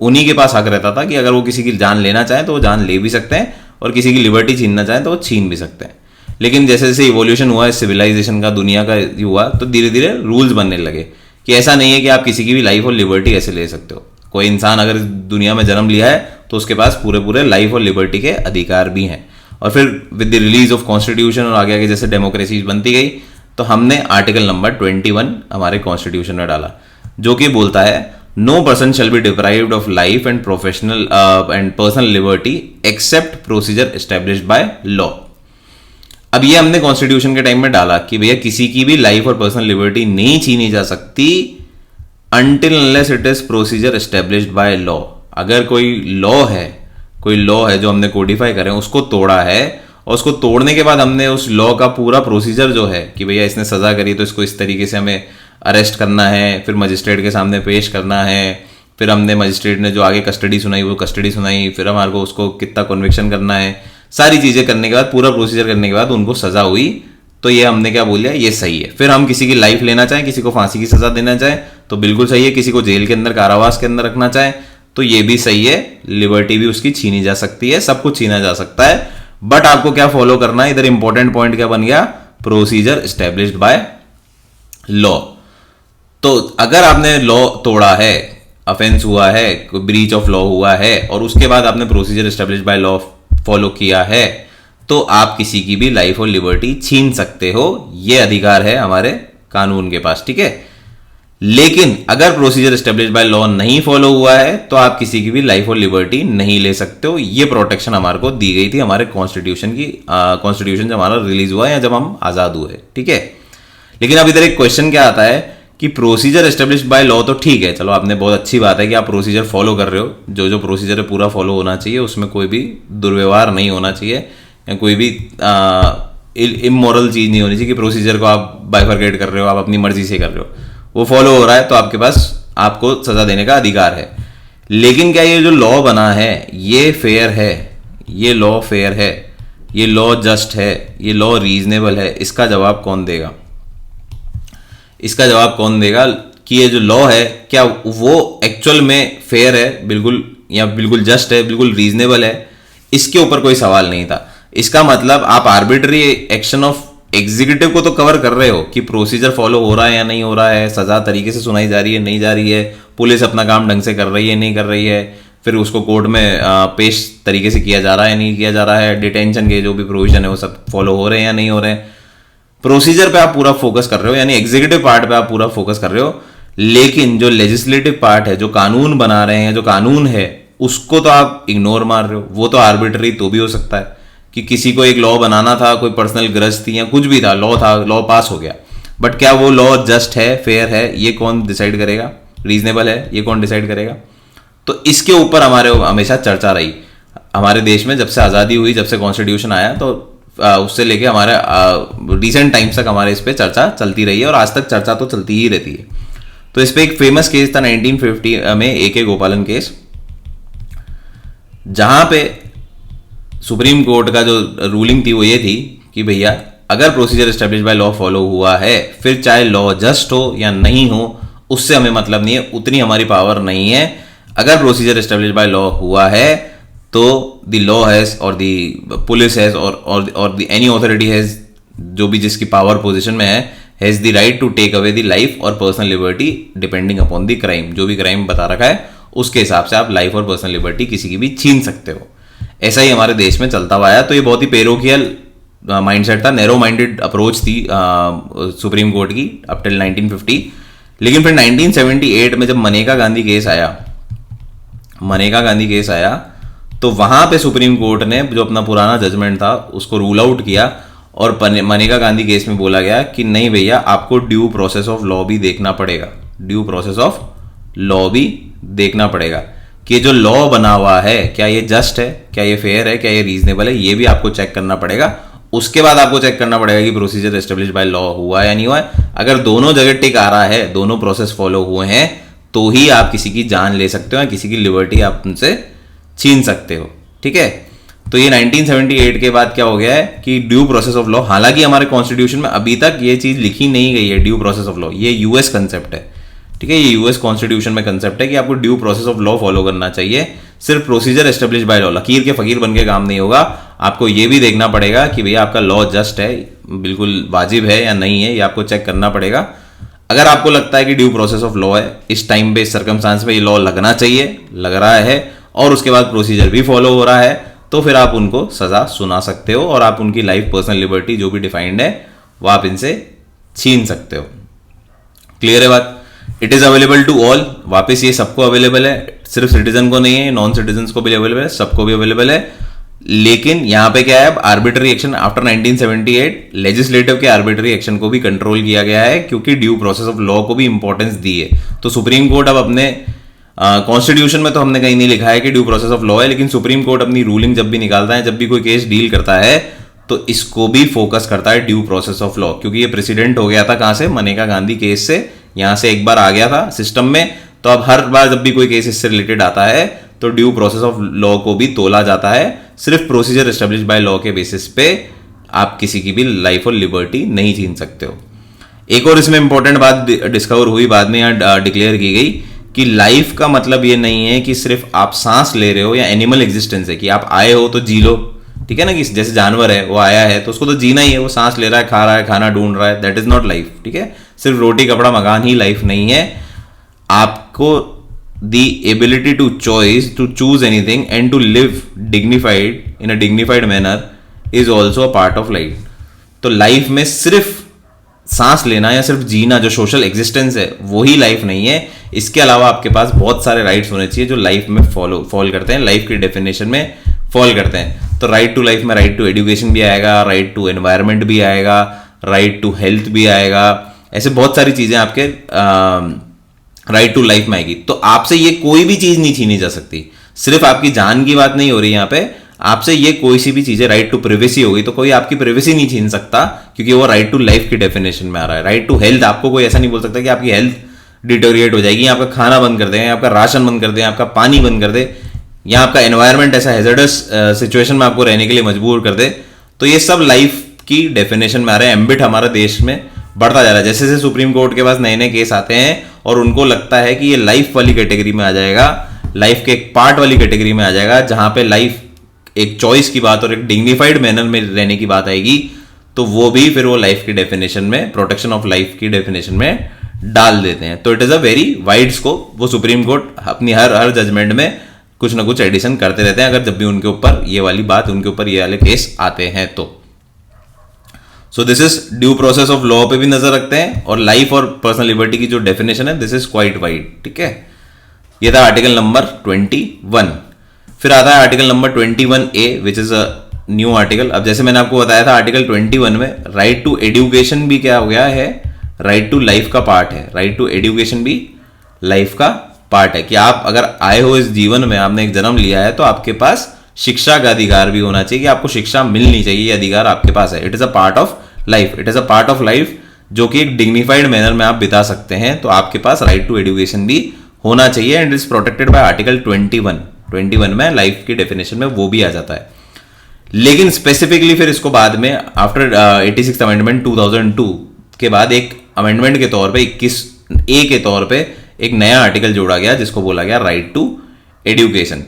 उन्हीं के पास हक रहता था कि अगर वो किसी की जान लेना चाहे तो वो जान ले भी सकते हैं, और किसी की लिबर्टी छीनना चाहे तो वो छीन भी सकते हैं। लेकिन जैसे जैसे इवोल्यूशन हुआ है सिविलाइजेशन का, दुनिया का हुआ, तो धीरे धीरे रूल्स बनने लगे कि ऐसा नहीं है कि आप किसी की भी लाइफ और लिबर्टी ऐसे ले सकते हो। कोई इंसान अगर दुनिया में जन्म लिया है तो उसके पास पूरे लाइफ और लिबर्टी के अधिकार भी हैं। और फिर with the release of constitution और आगे आगे जैसे डेमोक्रेसी बनती गई, तो हमने आर्टिकल नंबर 21 हमारे कॉन्स्टिट्यूशन में डाला, जो कि बोलता है no person shall be deprived of life and professional and personal liberty except procedure established by law. अब ये हमने कॉन्स्टिट्यूशन के टाइम में डाला कि भैया किसी की भी लाइफ और पर्सनल लिबर्टी नहीं छीनी जा सकती until unless it is procedure established by law। अगर कोई लॉ है जो हमने कोडिफाई करें, उसको तोड़ा है, और उसको तोड़ने के बाद हमने उस लॉ का पूरा प्रोसीजर जो है कि भैया इसने सजा करी तो इसको इस तरीके से हमें अरेस्ट करना है, फिर मजिस्ट्रेट के सामने पेश करना है, फिर हमने मजिस्ट्रेट ने जो आगे कस्टडी सुनाई वो कस्टडी सुनाई, फिर हमारे को उसको कितना कन्विक्शन करना है, सारी चीजें करने के बाद, पूरा प्रोसीजर करने के बाद उनको सजा हुई, तो ये हमने क्या बोल लिया, ये सही है। फिर हम किसी की लाइफ लेना चाहें, किसी को फांसी की सजा देना चाहें तो बिल्कुल सही है, किसी को जेल के अंदर, कारावास के अंदर रखना चाहें तो ये भी सही है। लिबर्टी भी उसकी छीनी जा सकती है, सब कुछ छीना जा सकता है, बट आपको क्या फॉलो करना है, इधर इंपॉर्टेंट पॉइंट क्या बन गया, प्रोसीजर एस्टेब्लिश्ड बाय लॉ। तो अगर आपने लॉ तोड़ा है, ऑफेंस हुआ है, ब्रीच ऑफ लॉ हुआ है, और उसके बाद आपने procedure established by law follow किया है, तो आप किसी की भी लाइफ और लिबर्टी छीन सकते हो। ये अधिकार है हमारे कानून के पास, ठीक है। लेकिन अगर प्रोसीजर एस्टेब्लिश बाय लॉ नहीं फॉलो हुआ है तो आप किसी की भी लाइफ और लिबर्टी नहीं ले सकते हो। ये प्रोटेक्शन हमारे को दी गई थी हमारे कॉन्स्टिट्यूशन की, कॉन्स्टिट्यूशन जब हमारा रिलीज हुआ या जब हम आजाद हुए, ठीक है। लेकिन अब इधर एक क्वेश्चन क्या आता है कि प्रोसीजर एस्टेब्लिश बाय लॉ तो ठीक है, चलो आपने बहुत अच्छी बात है कि आप प्रोसीजर फॉलो कर रहे हो, जो जो प्रोसीजर है पूरा फॉलो होना चाहिए, उसमें कोई भी दुर्व्यवहार नहीं होना चाहिए या कोई भी इमोरल चीज नहीं होनी चाहिए कि प्रोसीजर को आप बाइफरकेट कर रहे हो, आप अपनी मर्जी से कर रहे हो, वो फॉलो हो रहा है तो आपके पास आपको सजा देने का अधिकार है। लेकिन क्या ये जो लॉ बना है ये फेयर है, ये लॉ फेयर है, ये लॉ जस्ट है, ये लॉ रीजनेबल है? इसका जवाब कौन देगा? इसका जवाब कौन देगा कि ये जो लॉ है क्या वो एक्चुअल में फेयर है बिल्कुल, या बिल्कुल जस्ट है, बिल्कुल रीजनेबल है? इसके ऊपर कोई सवाल नहीं था। इसका मतलब आप आर्बिट्री एक्शन ऑफ एग्जीक्यूटिव को तो कवर कर रहे हो कि प्रोसीजर फॉलो हो रहा है या नहीं हो रहा है, सजा तरीके से सुनाई जा रही है नहीं जा रही है, पुलिस अपना काम ढंग से कर रही है नहीं कर रही है, फिर उसको कोर्ट में पेश तरीके से किया जा रहा है नहीं किया जा रहा है, डिटेंशन के जो भी प्रोविजन है वो सब फॉलो हो रहे हैं या नहीं हो रहे हैं। प्रोसीजर पे आप पूरा फोकस कर रहे हो, यानी एग्जीक्यूटिव पार्ट पे आप पूरा फोकस कर रहे हो। लेकिन जो लेजिस्लेटिव पार्ट है, जो कानून बना रहे हैं, जो कानून है, उसको तो आप इग्नोर मार रहे हो। वो तो आर्बिट्री तो भी हो सकता है कि किसी को एक लॉ बनाना था, कोई पर्सनल ग्रज थी या कुछ भी था, लॉ था, लॉ पास हो गया, बट क्या वो लॉ जस्ट है, फेयर है, ये कौन डिसाइड करेगा? रीजनेबल है, ये कौन डिसाइड करेगा? तो इसके ऊपर हमारे हमेशा चर्चा रही हमारे देश में, जब से आज़ादी हुई, जब से कॉन्स्टिट्यूशन आया, तो उससे लेके हमारे रिसेंट टाइम्स तक हमारे इस पे चर्चा चलती रही है और आज तक चर्चा तो चलती ही रहती है। तो इस पे एक फेमस केस था 1950 में, ए गोपालन केस, जहां पे सुप्रीम कोर्ट का जो रूलिंग थी वो ये थी कि भैया अगर procedure establish by law follow हुआ है, फिर चाहे लॉ जस्ट हो या नहीं हो, उससे हमें मतलब नहीं है, उतनी हमारी पावर नहीं है। अगर प्रोसीजर एस्टेब्लिश बाय लॉ हुआ है तो द लॉ हैज और द पुलिस हैज और द एनी अथॉरिटी हैज, जो भी जिसकी पावर पोजीशन में है, has the right to take away the life और personal liberty depending upon the crime. जो भी क्राइम बता रखा है उसके हिसाब से आप लाइफ और पर्सनल लिबर्टी किसी की भी छीन सकते हो। ऐसा ही हमारे देश में चलता हुआ आया। तो ये बहुत ही पेरोकियल माइंडसेट था, नैरो माइंडेड अप्रोच थी सुप्रीम कोर्ट की अप टिल 1950। लेकिन फिर 1978 में जब मनेका गांधी केस आया तो वहां पे सुप्रीम कोर्ट ने जो अपना पुराना जजमेंट था उसको रूल आउट किया और मनेका गांधी केस में बोला गया कि नहीं भैया, आपको ड्यू प्रोसेस ऑफ लॉ भी देखना पड़ेगा, ड्यू प्रोसेस ऑफ लॉ भी देखना पड़ेगा कि जो लॉ बना हुआ है क्या ये जस्ट है, क्या ये फेयर है, क्या ये रीजनेबल है, ये भी आपको चेक करना पड़ेगा। उसके बाद आपको चेक करना पड़ेगा कि प्रोसीजर एस्टेब्लिश बाय लॉ हुआ या नहीं हुआ है। अगर दोनों जगह टिक आ रहा है, दोनों प्रोसेस फॉलो हुए हैं, तो ही आप किसी की जान ले सकते हो या किसी की लिबर्टी आप उनसे छीन सकते हो। ठीक है, तो ये 1978 के बाद क्या हो गया है कि ड्यू प्रोसेस ऑफ लॉ, हालांकि हमारे कॉन्स्टिट्यूशन में अभी तक ये चीज लिखी नहीं गई है, ड्यू प्रोसेस ऑफ लॉ, ये यूएस कंसेप्ट है। ठीक है, ये यूएस कॉन्स्टिट्यूशन में कंसेप्ट है कि आपको due process of law follow करना चाहिए। सिर्फ प्रोसीजर एस्टेब्लिश बाय लॉ, लकीर के फकीर बन के काम नहीं होगा। आपको ये भी देखना पड़ेगा कि भैया आपका लॉ जस्ट है, बिल्कुल वाजिब है या नहीं है, ये आपको चेक करना पड़ेगा। अगर आपको लगता है कि ड्यू प्रोसेस ऑफ लॉ है, इस टाइम पे, इस सर्कमस्टांस में ये लॉ लगना चाहिए, लग रहा है, और उसके बाद प्रोसीजर भी फॉलो हो रहा है, तो फिर आप उनको सजा सुना सकते हो और आप उनकी लाइफ, पर्सनल लिबर्टी जो भी डिफाइंड है वो आप इनसे छीन सकते हो। क्लियर है बात? It is available to all, वापस ये सबको अवेलेबल है, सिर्फ सिटीजन को नहीं है, नॉन सिटीजन को भी अवेलेबल है, सबको भी अवेलेबल है। लेकिन यहां पे क्या है, आर्बिट्री एक्शन आफ्टर 1978 लेजिस्लेटिव के आर्बिट्री एक्शन को भी कंट्रोल किया गया है, क्योंकि ड्यू प्रोसेस ऑफ लॉ को भी इंपॉर्टेंस दी है। तो सुप्रीम कोर्ट अब अपने कॉन्स्टिट्यूशन में तो हमने कहीं नहीं लिखा है कि ड्यू प्रोसेस ऑफ लॉ है, लेकिन सुप्रीम कोर्ट अपनी रूलिंग जब भी निकालता है, जब भी कोई केस डील करता है, तो इसको भी फोकस करता है ड्यू प्रोसेस ऑफ लॉ, क्योंकि ये प्रेसिडेंट हो गया था कहां से, मनेका गांधी केस से। यहां से एक बार आ गया था सिस्टम में, तो अब हर बार जब भी कोई केस इससे रिलेटेड आता है तो ड्यू प्रोसेस ऑफ लॉ को भी तोला जाता है। सिर्फ प्रोसीजर एस्टेब्लिश बाय लॉ के बेसिस पे आप किसी की भी लाइफ और लिबर्टी नहीं छीन सकते हो। एक और इसमें इंपॉर्टेंट बात डिस्कवर हुई, बाद में यहाँ डिक्लेयर की गई कि लाइफ का मतलब ये नहीं है कि सिर्फ आप सांस ले रहे हो या एनिमल एग्जिस्टेंस है कि आप आए हो तो जी लो। ठीक है ना, कि जैसे जानवर है, वो आया है तो उसको तो जीना ही है, वो सांस ले रहा है, खा रहा है, खाना ढूंढ रहा है, दैट इज नॉट लाइफ। ठीक है, सिर्फ रोटी कपड़ा मकान ही लाइफ नहीं है। आपको the ability to choose anything and to live dignified in a dignified manner is also a part of life। तो लाइफ में सिर्फ सांस लेना या सिर्फ जीना, जो सोशल एग्जिस्टेंस है, वो ही लाइफ नहीं है। इसके अलावा आपके पास बहुत सारे राइट्स होने चाहिए जो लाइफ में फॉल करते हैं, लाइफ की डेफिनेशन में फॉल करते हैं। तो राइट टू लाइफ में राइट टू एजुकेशन भी आएगा, राइट टू एनवायरमेंट भी आएगा, राइट टू हेल्थ भी आएगा, ऐसे बहुत सारी चीजें आपके राइट टू लाइफ में आएगी। तो आपसे ये कोई भी चीज नहीं छीनी जा सकती। सिर्फ आपकी जान की बात नहीं हो रही यहाँ पे, आपसे ये कोई सी भी चीजें, राइट टू प्राइवेसी हो गई, तो कोई आपकी प्राइवेसी नहीं छीन सकता, क्योंकि वो राइट टू लाइफ की डेफिनेशन में आ रहा है। राइट टू हेल्थ, आपको कोई ऐसा नहीं बोल सकता कि आपकी हेल्थ डिटोरिएट हो जाएगी, आपका खाना बंद कर दें, आपका राशन बंद कर दें, आपका पानी बंद कर दे, या आपका एनवायरमेंट ऐसा हैजर्डस सिचुएशन में आपको रहने के लिए मजबूर कर दे। तो ये सब लाइफ की डेफिनेशन में आ रहे हैं। एम्बिट हमारे देश में बढ़ता जा रहा है, जैसे जैसे सुप्रीम कोर्ट के पास नए नए केस आते हैं और उनको लगता है कि ये लाइफ वाली कैटेगरी में आ जाएगा, लाइफ के एक पार्ट वाली कैटेगरी में आ जाएगा, जहां पे लाइफ एक चॉइस की बात और एक डिग्निफाइड मैनर में रहने की बात आएगी तो वो भी फिर वो लाइफ की डेफिनेशन में, प्रोटेक्शन ऑफ लाइफ की डेफिनेशन में डाल देते हैं। तो it is a very wide scope. वो सुप्रीम कोर्ट अपनी हर जजमेंट में कुछ ना कुछ एडिशन करते रहते हैं, अगर जब भी उनके ऊपर ये वाली बात, उनके ऊपर ये वाले केस आते हैं तो। सो this is due process of law पे भी नजर रखते हैं, और लाइफ और पर्सनल लिबर्टी की जो डेफिनेशन है दिस इज क्वाइट वाइड, ठीक है। ये था आर्टिकल नंबर 21। फिर आता है article number 21A which is a new article. अब जैसे मैंने आपको बताया था आर्टिकल 21 में राइट टू एजुकेशन भी क्या हो गया है, राइट टू लाइफ का पार्ट है। राइट टू एजुकेशन भी लाइफ का पार्ट है कि आप अगर आए हो इस जीवन में, आपने एक जन्म लिया है तो आपके पास शिक्षा का अधिकार भी होना चाहिए कि आपको शिक्षा मिलनी चाहिए, ये अधिकार आपके पास है। It is a part of life, it is a part of life जो कि एक डिग्निफाइड मैनर में आप बिता सकते हैं। तो आपके पास राइट टू एजुकेशन भी होना चाहिए and is protected by article 21 में लाइफ की डेफिनेशन में वो भी आ जाता है। लेकिन स्पेसिफिकली फिर इसको बाद में आफ्टर 86 अमेंडमेंट 2002 के बाद एक अमेंडमेंट के तौर पे 21A के तौर पे एक नया आर्टिकल जोड़ा गया जिसको बोला गया राइट टू एजुकेशन।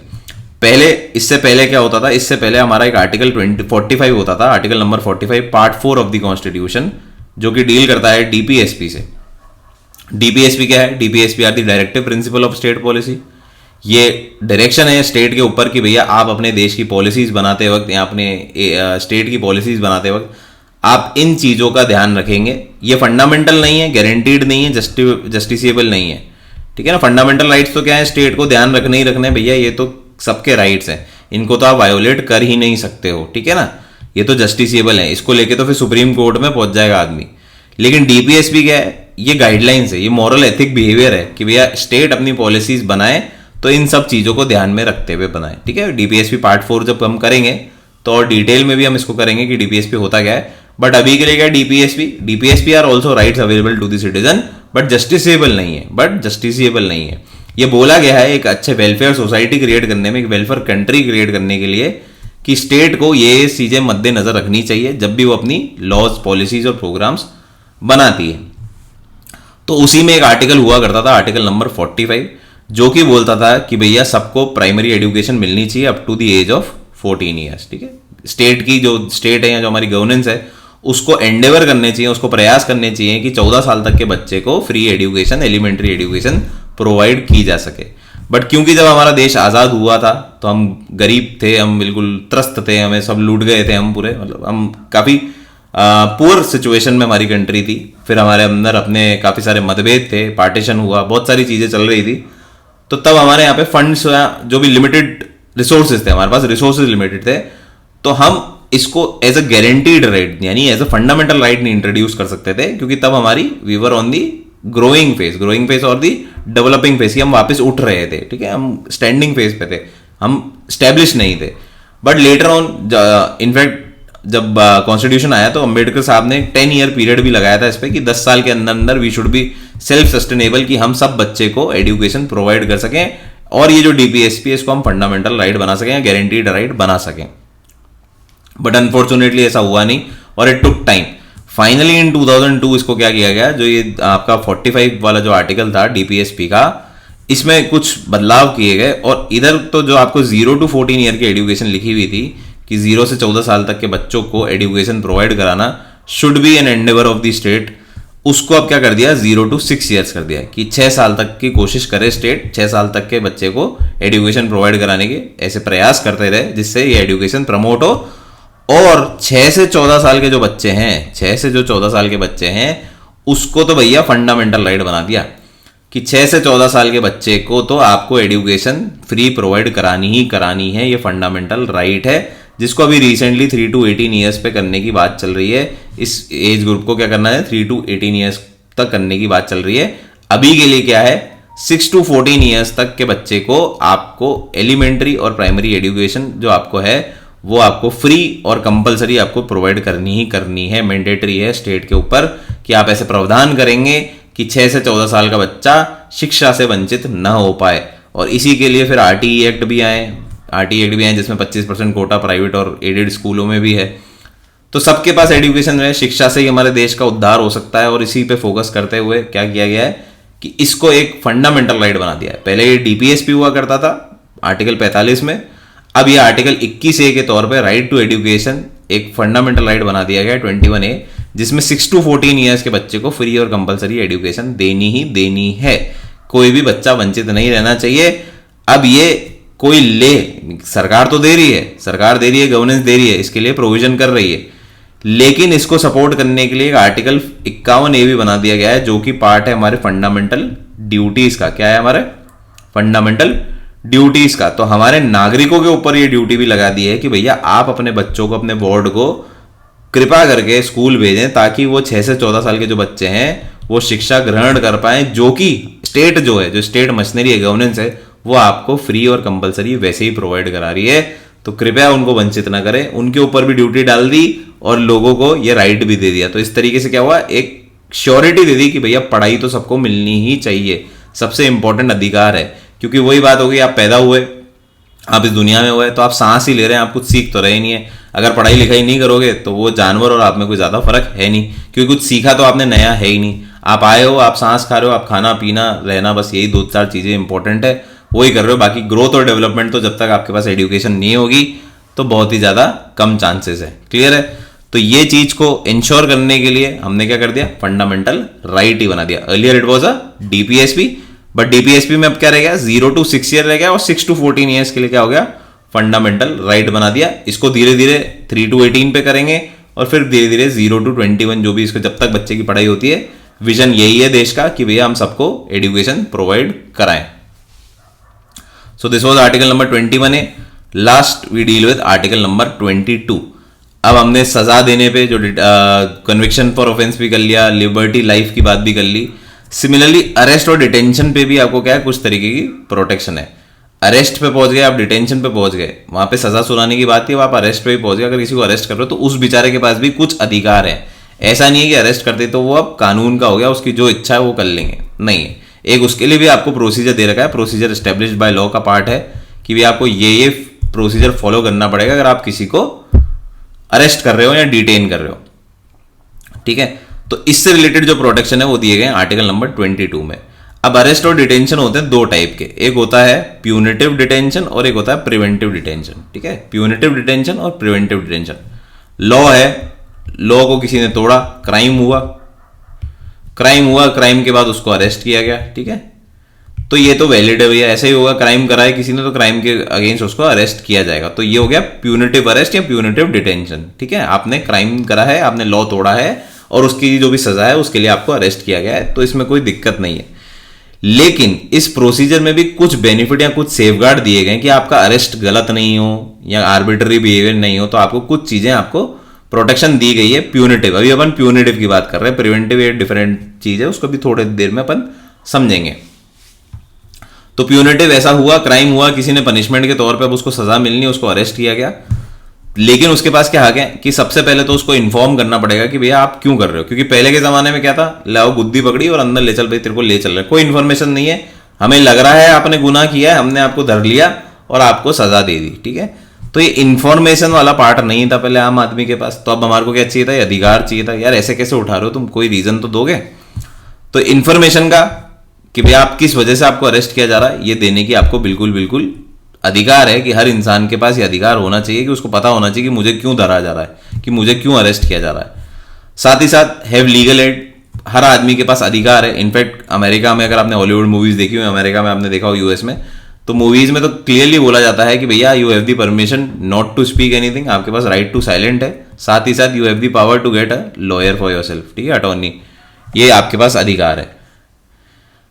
पहले, इससे पहले क्या होता था, इससे पहले हमारा एक आर्टिकल 45 होता था, article number 45 part 4 of the constitution, जो कि डील करता है डीपीएसपी से। डीपीएसपी क्या है? DPSP are the directive principle of state policy. ये डायरेक्शन है स्टेट के ऊपर कि भैया आप अपने देश की पॉलिसीज बनाते वक्त या अपने स्टेट की पॉलिसीज बनाते वक्त आप इन चीजों का ध्यान रखेंगे। ये फंडामेंटल नहीं है, गारंटीड नहीं है, जस्टिसिएबल नहीं है, ठीक है ना। फंडामेंटल राइट्स तो क्या है, स्टेट को ध्यान रखने ही रखने भैया, ये तो सबके राइट्स हैं, इनको तो आप वायोलेट कर ही नहीं सकते हो, ठीक है ना। ये तो जस्टिसिएबल है, इसको लेके तो फिर सुप्रीम कोर्ट में पहुंच जाएगा आदमी। लेकिन डीपीएसपी क्या है, ये गाइडलाइंस है, ये मॉरल एथिक बिहेवियर है कि भैया स्टेट अपनी पॉलिसीज बनाए तो इन सब चीजों को ध्यान में रखते हुए बनाए, ठीक है। डीपीएसपी पार्ट 4 जब हम करेंगे तो और डिटेल में भी हम इसको करेंगे कि डीपीएसपी होता क्या है। बट अभी के लिए क्या, DPSP are also rights available to the citizen but justiciable नहीं है। ये बोला गया है एक अच्छे वेलफेयर सोसाइटी क्रिएट करने में, एक वेलफेयर कंट्री क्रिएट करने के लिए, कि स्टेट को ये चीजें मद्देनजर रखनी चाहिए जब भी वो अपनी लॉज, पॉलिसीज और प्रोग्राम्स बनाती है। तो उसी में एक आर्टिकल हुआ करता था, आर्टिकल नंबर 45, जो कि बोलता था कि भैया सबको प्राइमरी एजुकेशन मिलनी चाहिए up to the age of 14 years, ठीक है। स्टेट की जो स्टेट है या जो हमारी गवर्नेंस है उसको एंडेवर करने चाहिए, उसको प्रयास करने चाहिए कि 14 साल तक के बच्चे को free education, elementary education provide की जा सके। बट क्योंकि जब हमारा देश आज़ाद हुआ था तो हम गरीब थे, हम बिल्कुल त्रस्त थे, हमें सब लूट गए थे, हम पूरे, मतलब हम काफ़ी पुअर सिचुएशन में हमारी कंट्री थी। फिर हमारे अंदर अपने काफ़ी सारे मतभेद थे, पार्टीशन हुआ, बहुत सारी चीज़ें चल रही थी। तो तब हमारे यहाँ पे फंड्स जो भी लिमिटेड रिसोर्सेज थे, हमारे पास रिसोर्सेज लिमिटेड थे, तो हम इसको एज अ गारंटीड राइट यानी एज अ फंडामेंटल राइट नहीं इंट्रोड्यूस कर सकते थे, क्योंकि तब हमारी we were on the growing phase और दी डेवलपिंग फेज, हम वापस उठ रहे थे, ठीक है। हम स्टैंडिंग फेज पे थे, हम स्टैब्लिश नहीं थे। बट लेटर ऑन इनफैक्ट जब कॉन्स्टिट्यूशन आया तो अंबेडकर साहब ने 10 ईयर पीरियड भी लगाया था इस पे कि 10 साल के अंदर अंदर we should be self sustainable, कि हम सब बच्चे को एजुकेशन प्रोवाइड कर सकें और ये जो डीपीएसपी है इसको हम फंडामेंटल राइट बना सकें, गारंटीड राइट बना सकें। बट अनफॉर्चुनेटली ऐसा हुआ नहीं और it took time. Finally in 2002 इसको क्या किया गया, जो ये आपका 45 वाला जो आर्टिकल था डीपीएसपी का, इसमें कुछ बदलाव किए गए। और इधर तो जो आपको 0 to 14 ईयर की एजुकेशन लिखी हुई थी कि 0 से 14 साल तक के बच्चों को एजुकेशन प्रोवाइड कराना should be an endeavour of the state, उसको अब क्या कर दिया, 0 to 6 ईयर्स कर दिया कि 6 साल तक की कोशिश करे स्टेट, 6 साल तक के बच्चे को एजुकेशन प्रोवाइड कराने के ऐसे प्रयास करते रहे जिससे ये एजुकेशन प्रमोट हो। और 6 से 14 साल के जो बच्चे हैं, 6 से जो 14 साल के बच्चे हैं, उसको तो भैया फंडामेंटल राइट बना दिया कि 6 से 14 साल के बच्चे को तो आपको एजुकेशन फ्री प्रोवाइड करानी ही करानी है, ये फंडामेंटल राइट है, जिसको अभी रिसेंटली 3 to 18 ईयर्स पे करने की बात चल रही है। इस एज ग्रुप को क्या करना है, 3 to 18 ईयर्स तक करने की बात चल रही है। अभी के लिए क्या है, 6 to 14 ईयर्स तक के बच्चे को आपको एलिमेंट्री और प्राइमरी एजुकेशन जो आपको है वो आपको फ्री और कंपलसरी आपको प्रोवाइड करनी है, मैंडेटरी है स्टेट के ऊपर कि आप ऐसे प्रावधान करेंगे कि 6 से 14 साल का बच्चा शिक्षा से वंचित न हो पाए। और इसी के लिए फिर आरटीई एक्ट भी आए जिसमें 25% कोटा प्राइवेट और एडेड स्कूलों में भी है। तो सबके पास एजुकेशन है, शिक्षा से ही हमारे देश का उद्धार हो सकता है। और इसी पे फोकस करते हुए क्या किया गया है कि इसको एक फंडामेंटल राइट बना दिया है। पहले ये डीपीएसपी हुआ करता था आर्टिकल 45 में, अब यह आर्टिकल 21A के तौर पे राइट टू एजुकेशन एक फंडामेंटल राइट बना दिया गया है 21A, जिसमें 6 to 14 ईयर्स के बच्चे को फ्री और कंपलसरी एजुकेशन देनी ही देनी है। कोई भी बच्चा वंचित नहीं रहना चाहिए। अब ये कोई ले, सरकार तो दे रही है, सरकार दे रही है, गवर्नेंस दे रही है, इसके लिए प्रोविजन कर रही है, लेकिन इसको सपोर्ट करने के लिए एक आर्टिकल 51A भी बना दिया गया है, जो कि पार्ट है हमारे फंडामेंटल ड्यूटीज का। क्या है हमारे फंडामेंटल ड्यूटीज का। तो हमारे नागरिकों के ऊपर ये ड्यूटी भी लगा दी है कि भैया आप अपने बच्चों को, अपने वार्ड को कृपा करके स्कूल भेजें, ताकि वो 6 से 14 साल के जो बच्चे हैं वो शिक्षा ग्रहण कर पाए, जो कि स्टेट जो है, जो स्टेट मशीनरी है, गवर्नेंस है, वो आपको फ्री और कंपलसरी वैसे ही प्रोवाइड करा रही है। तो कृपया उनको वंचित ना करें। उनके ऊपर भी ड्यूटी डाल दी और लोगों को ये राइट भी दे दिया। तो इस तरीके से क्या हुआ, एक श्योरिटी दे दी कि भैया पढ़ाई तो सबको मिलनी ही चाहिए, सबसे इंपॉर्टेंट अधिकार है। क्योंकि वही बात होगी, आप पैदा हुए, आप इस दुनिया में हुए, तो आप सांस ही ले रहे हैं, आप कुछ सीख तो रहे नहीं है। अगर पढ़ाई लिखाई नहीं करोगे तो वो जानवर और आप में कोई ज्यादा फर्क है नहीं, क्योंकि कुछ सीखा तो आपने नया है ही नहीं। आप आए हो, आप सांस खा रहे हो, आप खाना पीना रहना, बस यही 2-4 चीजें इंपॉर्टेंट है, वही कर रहे हो। बाकी ग्रोथ और डेवलपमेंट तो जब तक आपके पास एजुकेशन नहीं होगी तो बहुत ही ज्यादा कम चांसेस है। क्लियर है। तो ये चीज को इंश्योर करने के लिए हमने क्या कर दिया, फंडामेंटल राइट ही बना दिया। Earlier it was a DPSP, but DPSP में अब क्या रह गया, 0 to 6 ईयर रह गया, और 6 to 14 ईयर्स के लिए क्या हो गया, फंडामेंटल राइट बना दिया। इसको धीरे धीरे 3 to 18 पे करेंगे, और फिर धीरे धीरे 0 to 21 जो भी इसको जब तक बच्चे की पढ़ाई होती है। विजन यही है देश का कि भैया हम सबको एजुकेशन प्रोवाइड कराएं। So this was article number 21A। Last we deal with article number 22। अब हमने सजा देने पे जो कन्विक्शन फॉर ऑफेंस भी कर लिया, लिबर्टी लाइफ की बात भी कर ली। सिमिलरली अरेस्ट और डिटेंशन पे भी आपको क्या है, कुछ तरीके की प्रोटेक्शन है। अरेस्ट पे पहुंच गए आप, डिटेंशन पे पहुंच गए, वहां पे सजा सुनाने की बात थी, अब आप अरेस्ट पे भी पहुंच गए। अगर किसी को अरेस्ट कर रहे हो तो उस बेचारे के पास भी कुछ अधिकार है। ऐसा नहीं है कि अरेस्ट करते तो वो अब कानून का हो गया, उसकी जो इच्छा है वो कर लेंगे, नहीं है। एक उसके लिए भी आपको प्रोसीजर दे रखा है, प्रोसीजर एस्टेब्लिश्ड बाय लॉ का पार्ट है कि भी आपको ये प्रोसीजर फॉलो करना पड़ेगा अगर आप किसी को अरेस्ट कर रहे हो या डिटेन कर रहे हो। ठीक है, तो इससे रिलेटेड जो प्रोटेक्शन है वो दिए गए आर्टिकल नंबर 22 में। अब अरेस्ट और डिटेंशन होते हैं 2 टाइप के, एक होता है प्यूनिटिव डिटेंशन और एक होता है प्रिवेंटिव डिटेंशन। ठीक है, प्यूनिटिव डिटेंशन और प्रिवेंटिव डिटेंशन। लॉ है, लॉ को किसी ने तोड़ा, क्राइम हुआ, क्राइम के बाद उसको अरेस्ट किया गया। ठीक है, तो ये तो वैलिड है भैया, ऐसे ही होगा, क्राइम करा है किसी ने तो क्राइम के अगेंस्ट उसको अरेस्ट किया जाएगा। तो ये हो गया प्यूनिटिव अरेस्ट या प्यूनिटिव डिटेंशन। ठीक है, आपने क्राइम करा है, आपने लॉ तोड़ा है और उसकी जो भी सजा है उसके लिए आपको अरेस्ट किया गया है, तो इसमें कोई दिक्कत नहीं है। लेकिन इस प्रोसीजर में भी कुछ बेनिफिट या कुछ सेफगार्ड दिए गए कि आपका अरेस्ट गलत नहीं हो या आर्बिट्ररी बिहेवियर नहीं हो, तो आपको कुछ चीजें आपको प्रोटेक्शन दी गई है। प्यूनिटिव, अभी अपन प्यूनिटिव की बात कर रहे हैं, प्रिवेंटिव ये डिफरेंट चीज है, उसको भी थोड़ी देर में अपन समझेंगे। तो प्यूनिटिव ऐसा हुआ, क्राइम हुआ, किसी ने पनिशमेंट के तौर पे अब उसको सजा मिलनी, उसको अरेस्ट किया गया, लेकिन उसके पास क्या हक है कि सबसे पहले तो उसको इन्फॉर्म करना पड़ेगा कि भैया आप क्यों कर रहे हो। क्योंकि पहले के जमाने में क्या था, लाओ गुद्दी पकड़ी और अंदर ले चल, भाई तेरे को ले चल रहा है, कोई इन्फॉर्मेशन नहीं है, हमें लग रहा है आपने गुनाह किया है, हमने आपको धर लिया और आपको सजा दे दी। ठीक है, तो ये इन्फॉर्मेशन वाला पार्ट नहीं था पहले आम आदमी के पास। तो अब हमारे को क्या चाहिए था, ये अधिकार चाहिए था, यार ऐसे कैसे उठा रहे हो तुम, कोई रीजन तो दोगे। तो इन्फॉर्मेशन का कि भाई आप किस वजह से आपको अरेस्ट किया जा रहा है, ये देने की आपको बिल्कुल बिल्कुल अधिकार है कि हर इंसान के पास ये अधिकार होना चाहिए कि उसको पता होना चाहिए कि मुझे क्यों धरा जा रहा है, कि मुझे क्यों अरेस्ट किया जा रहा है। साथ ही साथ हैव लीगल एड, हर आदमी के पास अधिकार है। इनफैक्ट अमेरिका में अगर आपने हॉलीवुड मूवीज देखी हो, अमेरिका में आपने देखा हो, यूएस में, तो मूवीज में तो क्लियरली बोला जाता है कि भैया you have the permission not to speak anything, आपके पास राइट टू साइलेंट है। साथ ही साथ you have the power to get a lawyer for yourself. ठीक है, अटॉर्नी, ये आपके पास अधिकार है।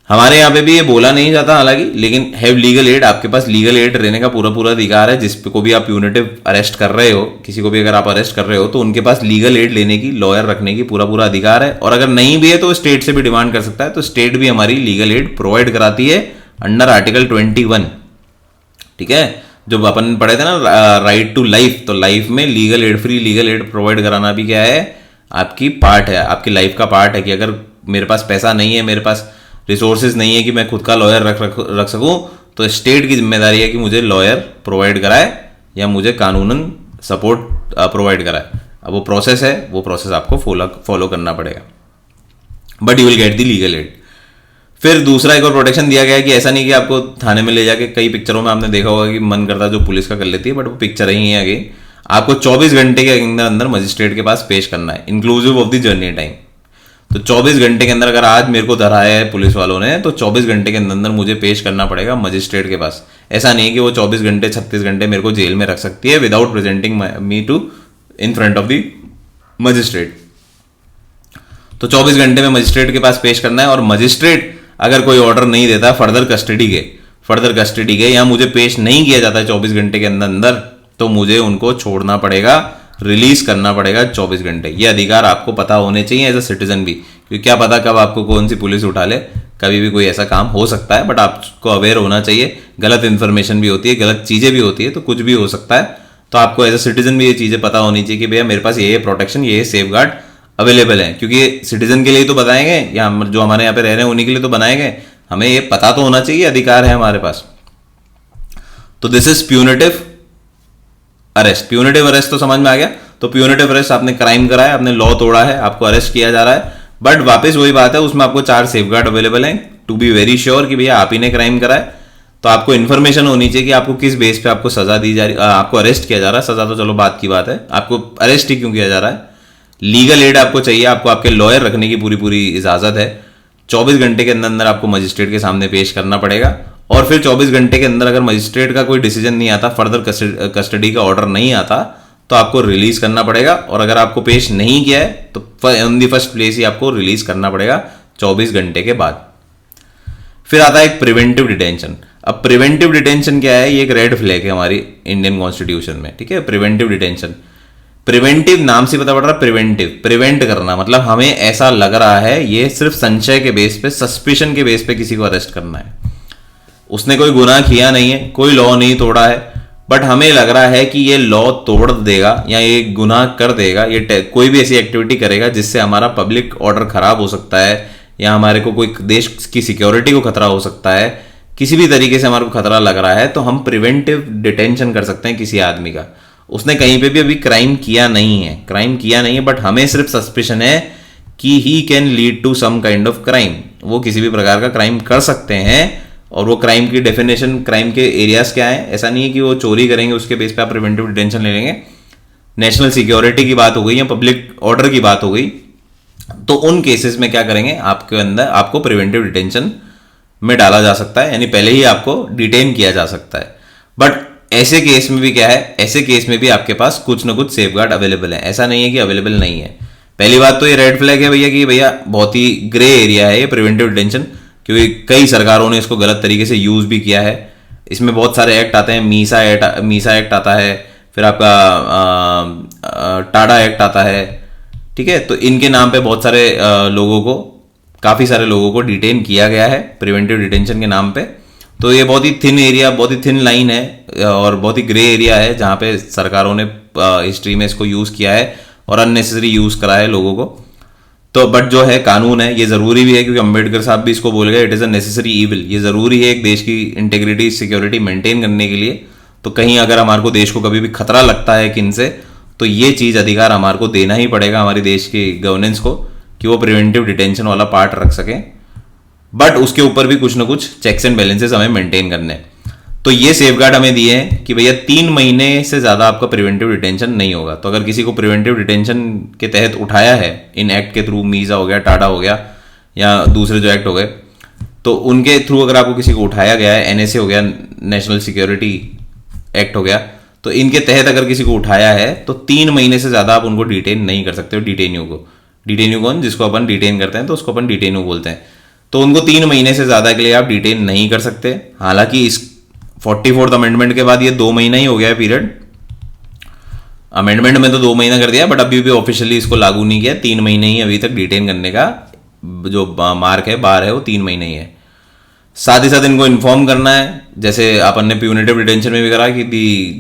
हमारे यहाँ पे भी ये बोला नहीं जाता हालांकि, लेकिन हैव लीगल एड, आपके पास लीगल एड रहने का पूरा पूरा अधिकार है। जिस पे को भी आप प्यूनिटिव अरेस्ट कर रहे हो, किसी को भी अगर आप अरेस्ट कर रहे हो, तो उनके पास लीगल एड लेने की, लॉयर रखने की पूरा पूरा अधिकार है। और अगर नहीं भी है तो स्टेट से भी डिमांड कर सकता है। तो स्टेट भी हमारी लीगल एड प्रोवाइड कराती है अंडर आर्टिकल 21। ठीक है, जो अपन पढ़े थे ना राइट टू लाइफ, तो लाइफ में legal aid, free legal aid provide कराना भी क्या है, आपकी पार्ट है, आपकी लाइफ का पार्ट है। कि अगर मेरे पास पैसा नहीं है, मेरे पास रिसोर्सेज नहीं है कि मैं खुद का लॉयर रख सकूं, तो स्टेट की जिम्मेदारी है कि मुझे लॉयर प्रोवाइड कराए या मुझे कानूनन सपोर्ट प्रोवाइड कराए। अब वो प्रोसेस है, वो प्रोसेस आपको फॉलो करना पड़ेगा, but you will get the legal aid. फिर दूसरा एक और प्रोटेक्शन दिया गया है कि ऐसा नहीं कि आपको थाने में ले जाके, कई पिक्चरों में आपने देखा होगा कि मन करता है जो पुलिस का कर लेती है, बट वो पिक्चर ही है अगेन, आपको 24 घंटे के अंदर अंदर मजिस्ट्रेट के पास पेश करना है, inclusive of the journey time. तो 24 घंटे के अंदर, अगर आज मेरे को धराया है पुलिस वालों ने, तो 24 घंटे के अंदर अंदर मुझे पेश करना पड़ेगा मजिस्ट्रेट के पास। ऐसा नहीं कि वो 24 घंटे 36 घंटे मेरे को जेल में रख सकती है without presenting me to in front of the magistrate. तो 24 घंटे में मजिस्ट्रेट के पास पेश करना है, और मजिस्ट्रेट अगर कोई ऑर्डर नहीं देता फर्दर कस्टडी के या मुझे पेश नहीं किया जाता है 24 घंटे के अंदर अंदर, तो मुझे उनको छोड़ना पड़ेगा, रिलीज करना पड़ेगा 24 घंटे। ये अधिकार आपको पता होने चाहिए एज अ सिटीजन भी, क्योंकि क्या पता कब आपको कौन सी पुलिस उठा ले, कभी भी कोई ऐसा काम हो सकता है। बट आपको अवेयर होना चाहिए, गलत इन्फॉर्मेशन भी होती है, गलत चीज़ें भी होती है, तो कुछ भी हो सकता है। तो आपको एज अ सिटीजन भी ये चीज़ें पता होनी चाहिए कि भैया मेरे पास ये प्रोटेक्शन, ये सेफ गार्ड अवेलेबल है, क्योंकि सिटीजन के लिए तो बताए गए, या जो हमारे यहाँ पे रह रहे हैं उन्हीं के लिए तो बनाए गए, हमें ये पता तो होना चाहिए, अधिकार है हमारे पास। तो this is punitive arrest. Punitive arrest तो समझ में आ गया। तो प्यूनिटिव अरेस्ट, आपने क्राइम करा है, आपने लॉ तोड़ा है, आपको अरेस्ट किया जा रहा है, बट वापस वही बात है, उसमें आपको 4 सेफगार्ड अवेलेबल हैं टू बी वेरी श्योर कि भैया आप ही ने क्राइम करा है। तो आपको इन्फॉर्मेशन होनी चाहिए कि आपको किस बेस पे आपको सजा दी जा रही, आपको अरेस्ट किया जा रहा है। सजा तो चलो बात की बात है, आपको अरेस्ट ही क्यों किया जा रहा है। लीगल एड आपको चाहिए, आपको आपके लॉयर रखने की पूरी इजाजत है। 24 घंटे के अंदर अंदर आपको मजिस्ट्रेट के सामने पेश करना पड़ेगा, और फिर 24 घंटे के अंदर अगर मजिस्ट्रेट का कोई डिसीजन नहीं आता, फर्दर कस्टडी का ऑर्डर नहीं आता, तो आपको रिलीज करना पड़ेगा। और अगर आपको पेश नहीं किया है तो ऑन दी फर्स्ट प्लेस ही आपको रिलीज करना पड़ेगा 24 घंटे के बाद। फिर आता है एक प्रिवेंटिव डिटेंशन। अब प्रिवेंटिव डिटेंशन क्या है, ये एक रेड फ्लैग है हमारी इंडियन कॉन्स्टिट्यूशन में, ठीक है। प्रिवेंटिव डिटेंशन, प्रिवेंटिव नाम से पता पड़ रहा है, प्रिवेंटिव, प्रिवेंट करना, मतलब हमें ऐसा लग रहा है, ये सिर्फ संशय के बेस पे, सस्पिशन के बेस पे किसी को अरेस्ट करना है। उसने कोई गुनाह किया नहीं है, कोई लॉ नहीं तोड़ा है, बट हमें लग रहा है कि ये लॉ तोड़ देगा या ये गुनाह कर देगा, ये कोई भी ऐसी एक्टिविटी करेगा जिससे हमारा पब्लिक ऑर्डर खराब हो सकता है, या हमारे को कोई देश की सिक्योरिटी को खतरा हो सकता है, किसी भी तरीके से हमारे को खतरा लग रहा है, तो हम प्रिवेंटिव डिटेंशन कर सकते हैं किसी आदमी का। उसने कहीं पे भी अभी क्राइम किया नहीं है, बट हमें सिर्फ सस्पिशन है कि he can lead to some kind of crime, वो किसी भी प्रकार का क्राइम कर सकते हैं। और वो क्राइम की डेफिनेशन, क्राइम के एरियाज क्या है, ऐसा नहीं है कि वो चोरी करेंगे उसके बेस पे आप प्रिवेंटिव डिटेंशन ले लेंगे। नेशनल सिक्योरिटी की बात हो गई या पब्लिक ऑर्डर की बात हो गई, तो उन केसेस में क्या करेंगे, आपके अंदर आपको प्रिवेंटिव डिटेंशन में डाला जा सकता है, यानी पहले ही आपको डिटेन किया जा सकता है। बट ऐसे केस में भी क्या है, ऐसे केस में भी आपके पास कुछ ना कुछ सेफगार्ड अवेलेबल है, ऐसा नहीं है कि अवेलेबल नहीं है। पहली बात तो ये रेड फ्लैग है भैया कि भैया बहुत ही ग्रे एरिया है ये प्रिवेंटिव डिटेंशन, क्योंकि कई सरकारों ने इसको गलत तरीके से यूज भी किया है। इसमें बहुत सारे एक्ट आते हैं, मीसा एक्ट आता है, फिर आपका टाडा एक्ट आता है, ठीक है। तो इनके नाम पे बहुत सारे लोगों को, काफ़ी सारे लोगों को डिटेन किया गया है प्रिवेंटिव डिटेंशन के नाम पे। तो ये बहुत ही थिन एरिया, बहुत ही थिन लाइन है और बहुत ही ग्रे एरिया है, जहाँ पे सरकारों ने हिस्ट्री में इसको यूज़ किया है और अननेसेसरी यूज़ करा है लोगों को। तो बट जो है कानून है, ये ज़रूरी भी है, क्योंकि अम्बेडकर साहब भी इसको बोल गए, it is a necessary evil. ये ज़रूरी है एक देश की इंटीग्रिटी, सिक्योरिटी मेंटेन करने के लिए। तो कहीं अगर हमारे को देश को कभी भी खतरा लगता है किन से, तो ये चीज़ अधिकार हमारे को देना ही पड़ेगा हमारे देश की गवर्नेंस को, कि वो प्रिवेंटिव डिटेंशन वाला पार्ट रख सकें। बट उसके ऊपर भी कुछ ना कुछ चेक्स एंड बैलेंसेस हमें मेंटेन करने हैं। तो ये सेफगार्ड हमें दिए हैं कि भैया 3 महीने से ज़्यादा आपका प्रिवेंटिव डिटेंशन नहीं होगा। तो अगर किसी को प्रिवेंटिव डिटेंशन के तहत उठाया है इन एक्ट के थ्रू, मीज़ा हो गया, टाडा हो गया, या दूसरे जो एक्ट हो गए, तो उनके थ्रू अगर आपको किसी को उठाया गया है, NSA हो गया, नेशनल सिक्योरिटी एक्ट हो गया, तो इनके तहत अगर किसी को उठाया है तो 3 महीने से ज़्यादा आप उनको डिटेन नहीं कर सकते हो। डिटेन्यू को, डिटेन्यू कौन, जिसको अपन डिटेन करते हैं तो उसको अपन डिटेन्यू बोलते हैं। तो उनको 3 महीने से ज़्यादा के लिए आप डिटेन नहीं कर सकते। हालांकि इस 44th अमेंडमेंट के बाद ये 2 महीना ही हो गया है पीरियड। अमेंडमेंट में तो 2 महीना कर दिया, बट अभी भी ऑफिशियली इसको लागू नहीं किया। 3 महीने ही अभी तक डिटेन करने का जो मार्क है, बार है, वो 3 महीने ही है। साथ ही साथ इनको इन्फॉर्म करना है, जैसे अपन ने प्यूनिटिव डिटेंशन में भी करा कि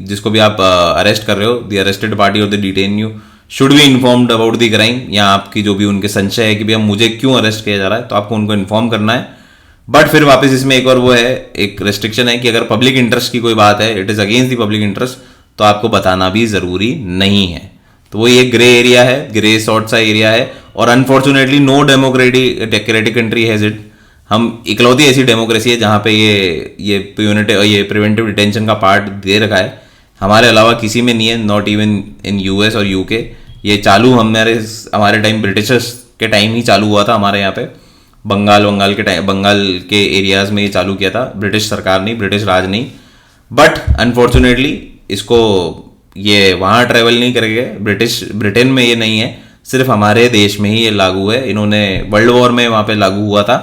जिसको भी आप अरेस्ट कर रहे हो, द अरेस्टेड पार्टी और the detenu should be informed about the crime, या आपकी जो भी उनके संशय है कि भैया मुझे क्यों अरेस्ट किया जा रहा है, तो आपको उनको इन्फॉर्म करना है। बट फिर वापस इसमें एक और वो है, एक रेस्ट्रिक्शन है कि अगर पब्लिक इंटरेस्ट की कोई बात है, it is against the public interest, तो आपको बताना भी जरूरी नहीं है। तो वो ये ग्रे एरिया है, ग्रे सॉर्ट सा एरिया है। और unfortunately no democratic country has it. हम इकलौती ऐसी डेमोक्रेसी है जहाँ पे ये प्रिवेंटिव डिटेंशन का पार्ट दे रखा है, हमारे अलावा किसी में नहीं है, नॉट इवन इन यूएस और यूके। ये चालू हमारे टाइम ब्रिटिशर्स के टाइम ही चालू हुआ था हमारे यहाँ पे, बंगाल के एरियाज में ये चालू किया था, ब्रिटिश सरकार नहीं, ब्रिटिश राज नहीं। बट अनफॉर्चुनेटली इसको ये वहाँ ट्रेवल नहीं करेंगे, ब्रिटेन में ये नहीं है, सिर्फ हमारे देश में ही ये लागू है। इन्होंने वर्ल्ड वॉर में वहाँ पे लागू हुआ था,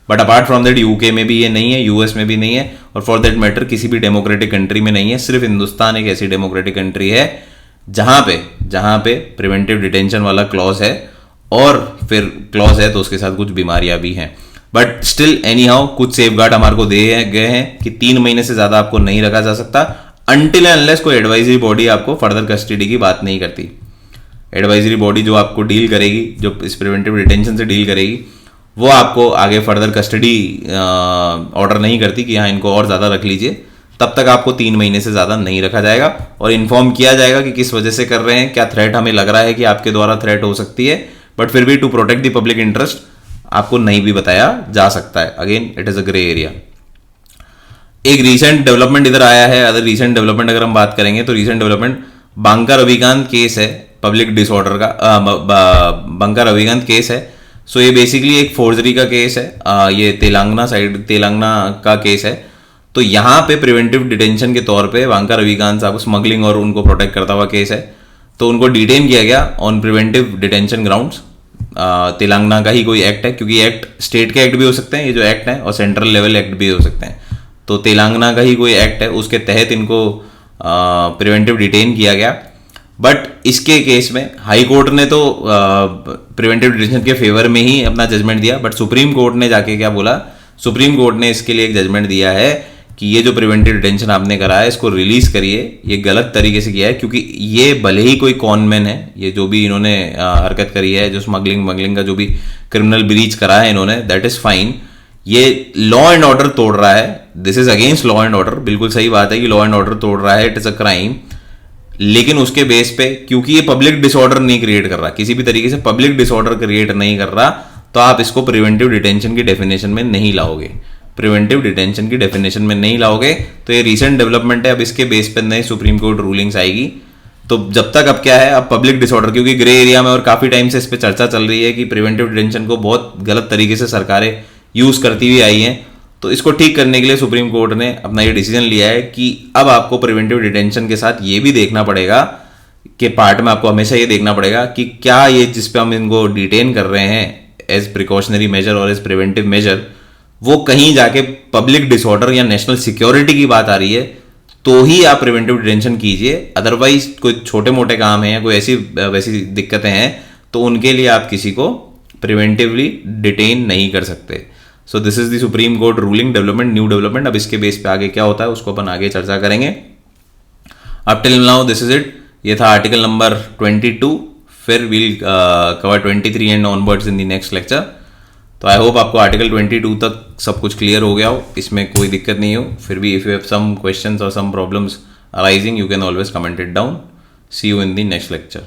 but apart from that UK में भी ये नहीं है, यूएस में भी नहीं है, और फॉर दैट मैटर किसी भी डेमोक्रेटिक कंट्री में नहीं है। सिर्फ हिंदुस्तान एक ऐसी डेमोक्रेटिक कंट्री है जहाँ पे प्रिवेंटिव डिटेंशन वाला क्लॉज है, और फिर क्लॉज है तो उसके साथ कुछ बीमारियां भी हैं। बट स्टिल एनी हाउ कुछ सेफ गार्ड हमारे को दे गए हैं कि 3 महीने से ज्यादा आपको नहीं रखा जा सकता, अनटिल अनलेस कोई एडवाइजरी बॉडी आपको फर्दर कस्टडी की बात नहीं करती। एडवाइजरी बॉडी जो आपको डील करेगी, जो इस प्रिवेंटिव डिटेंशन से डील करेगी, वो आपको आगे फर्दर कस्टडी ऑर्डर नहीं करती कि हाँ इनको और ज़्यादा रख लीजिए। तब तक आपको 3 महीने से ज़्यादा नहीं रखा जाएगा, और इन्फॉर्म किया जाएगा कि किस वजह से कर रहे हैं, क्या थ्रेट हमें लग रहा है कि आपके द्वारा थ्रेट हो सकती है, बट फिर भी to protect the public interest आपको नहीं भी बताया जा सकता है। Again it is a grey area. एक रीसेंट डेवलपमेंट इधर आया है। अगर रीसेंट डेवलपमेंट अगर हम बात करेंगे तो recent development Banka Ravikant case है, पब्लिक डिसऑर्डर का बांका रविकांत केस है। सो ये बेसिकली एक फोर्जरी का केस है, ये तेलंगाना का केस है। तो यहाँ पे प्रिवेंटिव डिटेंशन के तौर पे बांका रविकांत साहब स्मगलिंग और उनको प्रोटेक्ट करता हुआ केस है, तो उनको डिटेन किया गया on preventive detention grounds. Telangana का ही कोई एक्ट है, क्योंकि एक्ट स्टेट के एक्ट भी हो सकते हैं ये जो एक्ट है, और सेंट्रल लेवल एक्ट भी हो सकते हैं। तो तेलंगाना का ही कोई एक्ट है, उसके तहत इनको प्रिवेंटिव डिटेन किया गया। बट इसके केस में हाई कोर्ट ने तो प्रिवेंटिव डिटेंशन के फेवर में ही अपना जजमेंट दिया, बट सुप्रीम कोर्ट ने जाके क्या बोला, सुप्रीम कोर्ट ने इसके लिए एक जजमेंट दिया है कि ये जो प्रिवेंटिव डिटेंशन आपने करा है इसको रिलीज करिए, ये गलत तरीके से किया है। क्योंकि ये भले ही कोई कॉनमैन है, ये जो भी इन्होंने हरकत करी है, जो स्मगलिंग का जो भी क्रिमिनल ब्रीच करा है इन्होंने, दैट इज फाइन। ये लॉ एंड ऑर्डर तोड़ रहा है, this is against law and order, बिल्कुल सही बात है कि लॉ एंड ऑर्डर तोड़ रहा है, इट इज अ क्राइम। लेकिन उसके बेस पे, क्योंकि ये पब्लिक डिसऑर्डर नहीं क्रिएट कर रहा, किसी भी तरीके से पब्लिक डिसऑर्डर क्रिएट नहीं कर रहा, तो आप इसको प्रिवेंटिव डिटेंशन की डेफिनेशन में नहीं लाओगे। प्रिवेंटिव डिटेंशन की डेफिनेशन में नहीं लाओगे तो ये रीसेंट डेवलपमेंट है। अब इसके बेस पर नई सुप्रीम कोर्ट रूलिंग्स आएगी, तो जब तक अब क्या है, अब पब्लिक डिसऑर्डर, क्योंकि ग्रे एरिया में और काफी टाइम से इस पर चर्चा चल रही है कि प्रिवेंटिव डिटेंशन को बहुत गलत तरीके से सरकारें यूज करती हुई आई हैं, तो इसको ठीक करने के लिए सुप्रीम कोर्ट ने अपना ये डिसीजन लिया है कि अब आपको प्रिवेंटिव डिटेंशन के साथ ये भी देखना पड़ेगा कि पार्ट में आपको हमेशा ये देखना पड़ेगा कि क्या ये जिस पे हम इनको डिटेन कर रहे हैं एज प्रिकॉशनरी मेजर और एज प्रिवेंटिव मेजर, वो कहीं जाके पब्लिक डिसऑर्डर या नेशनल सिक्योरिटी की बात आ रही है तो ही आप प्रिवेंटिव डिटेंशन कीजिए। अदरवाइज कोई छोटे मोटे काम है या कोई वैसी दिक्कतें हैं तो उनके लिए आप किसी को प्रिवेंटिवली डिटेन नहीं कर सकते। सो this is the supreme court ruling development, new development. अब इसके बेस पे आगे क्या होता है उसको अपन आगे चर्चा करेंगे। Up till now this is it. ये था आर्टिकल नंबर 22, फिर will cover 23 and onwards in the next lecture. तो आई होप आपको आर्टिकल 22 तक सब कुछ क्लियर हो गया हो, इसमें कोई दिक्कत नहीं हो। फिर भी if you have some questions और some problems arising, you can always comment it down. See you in the next lecture.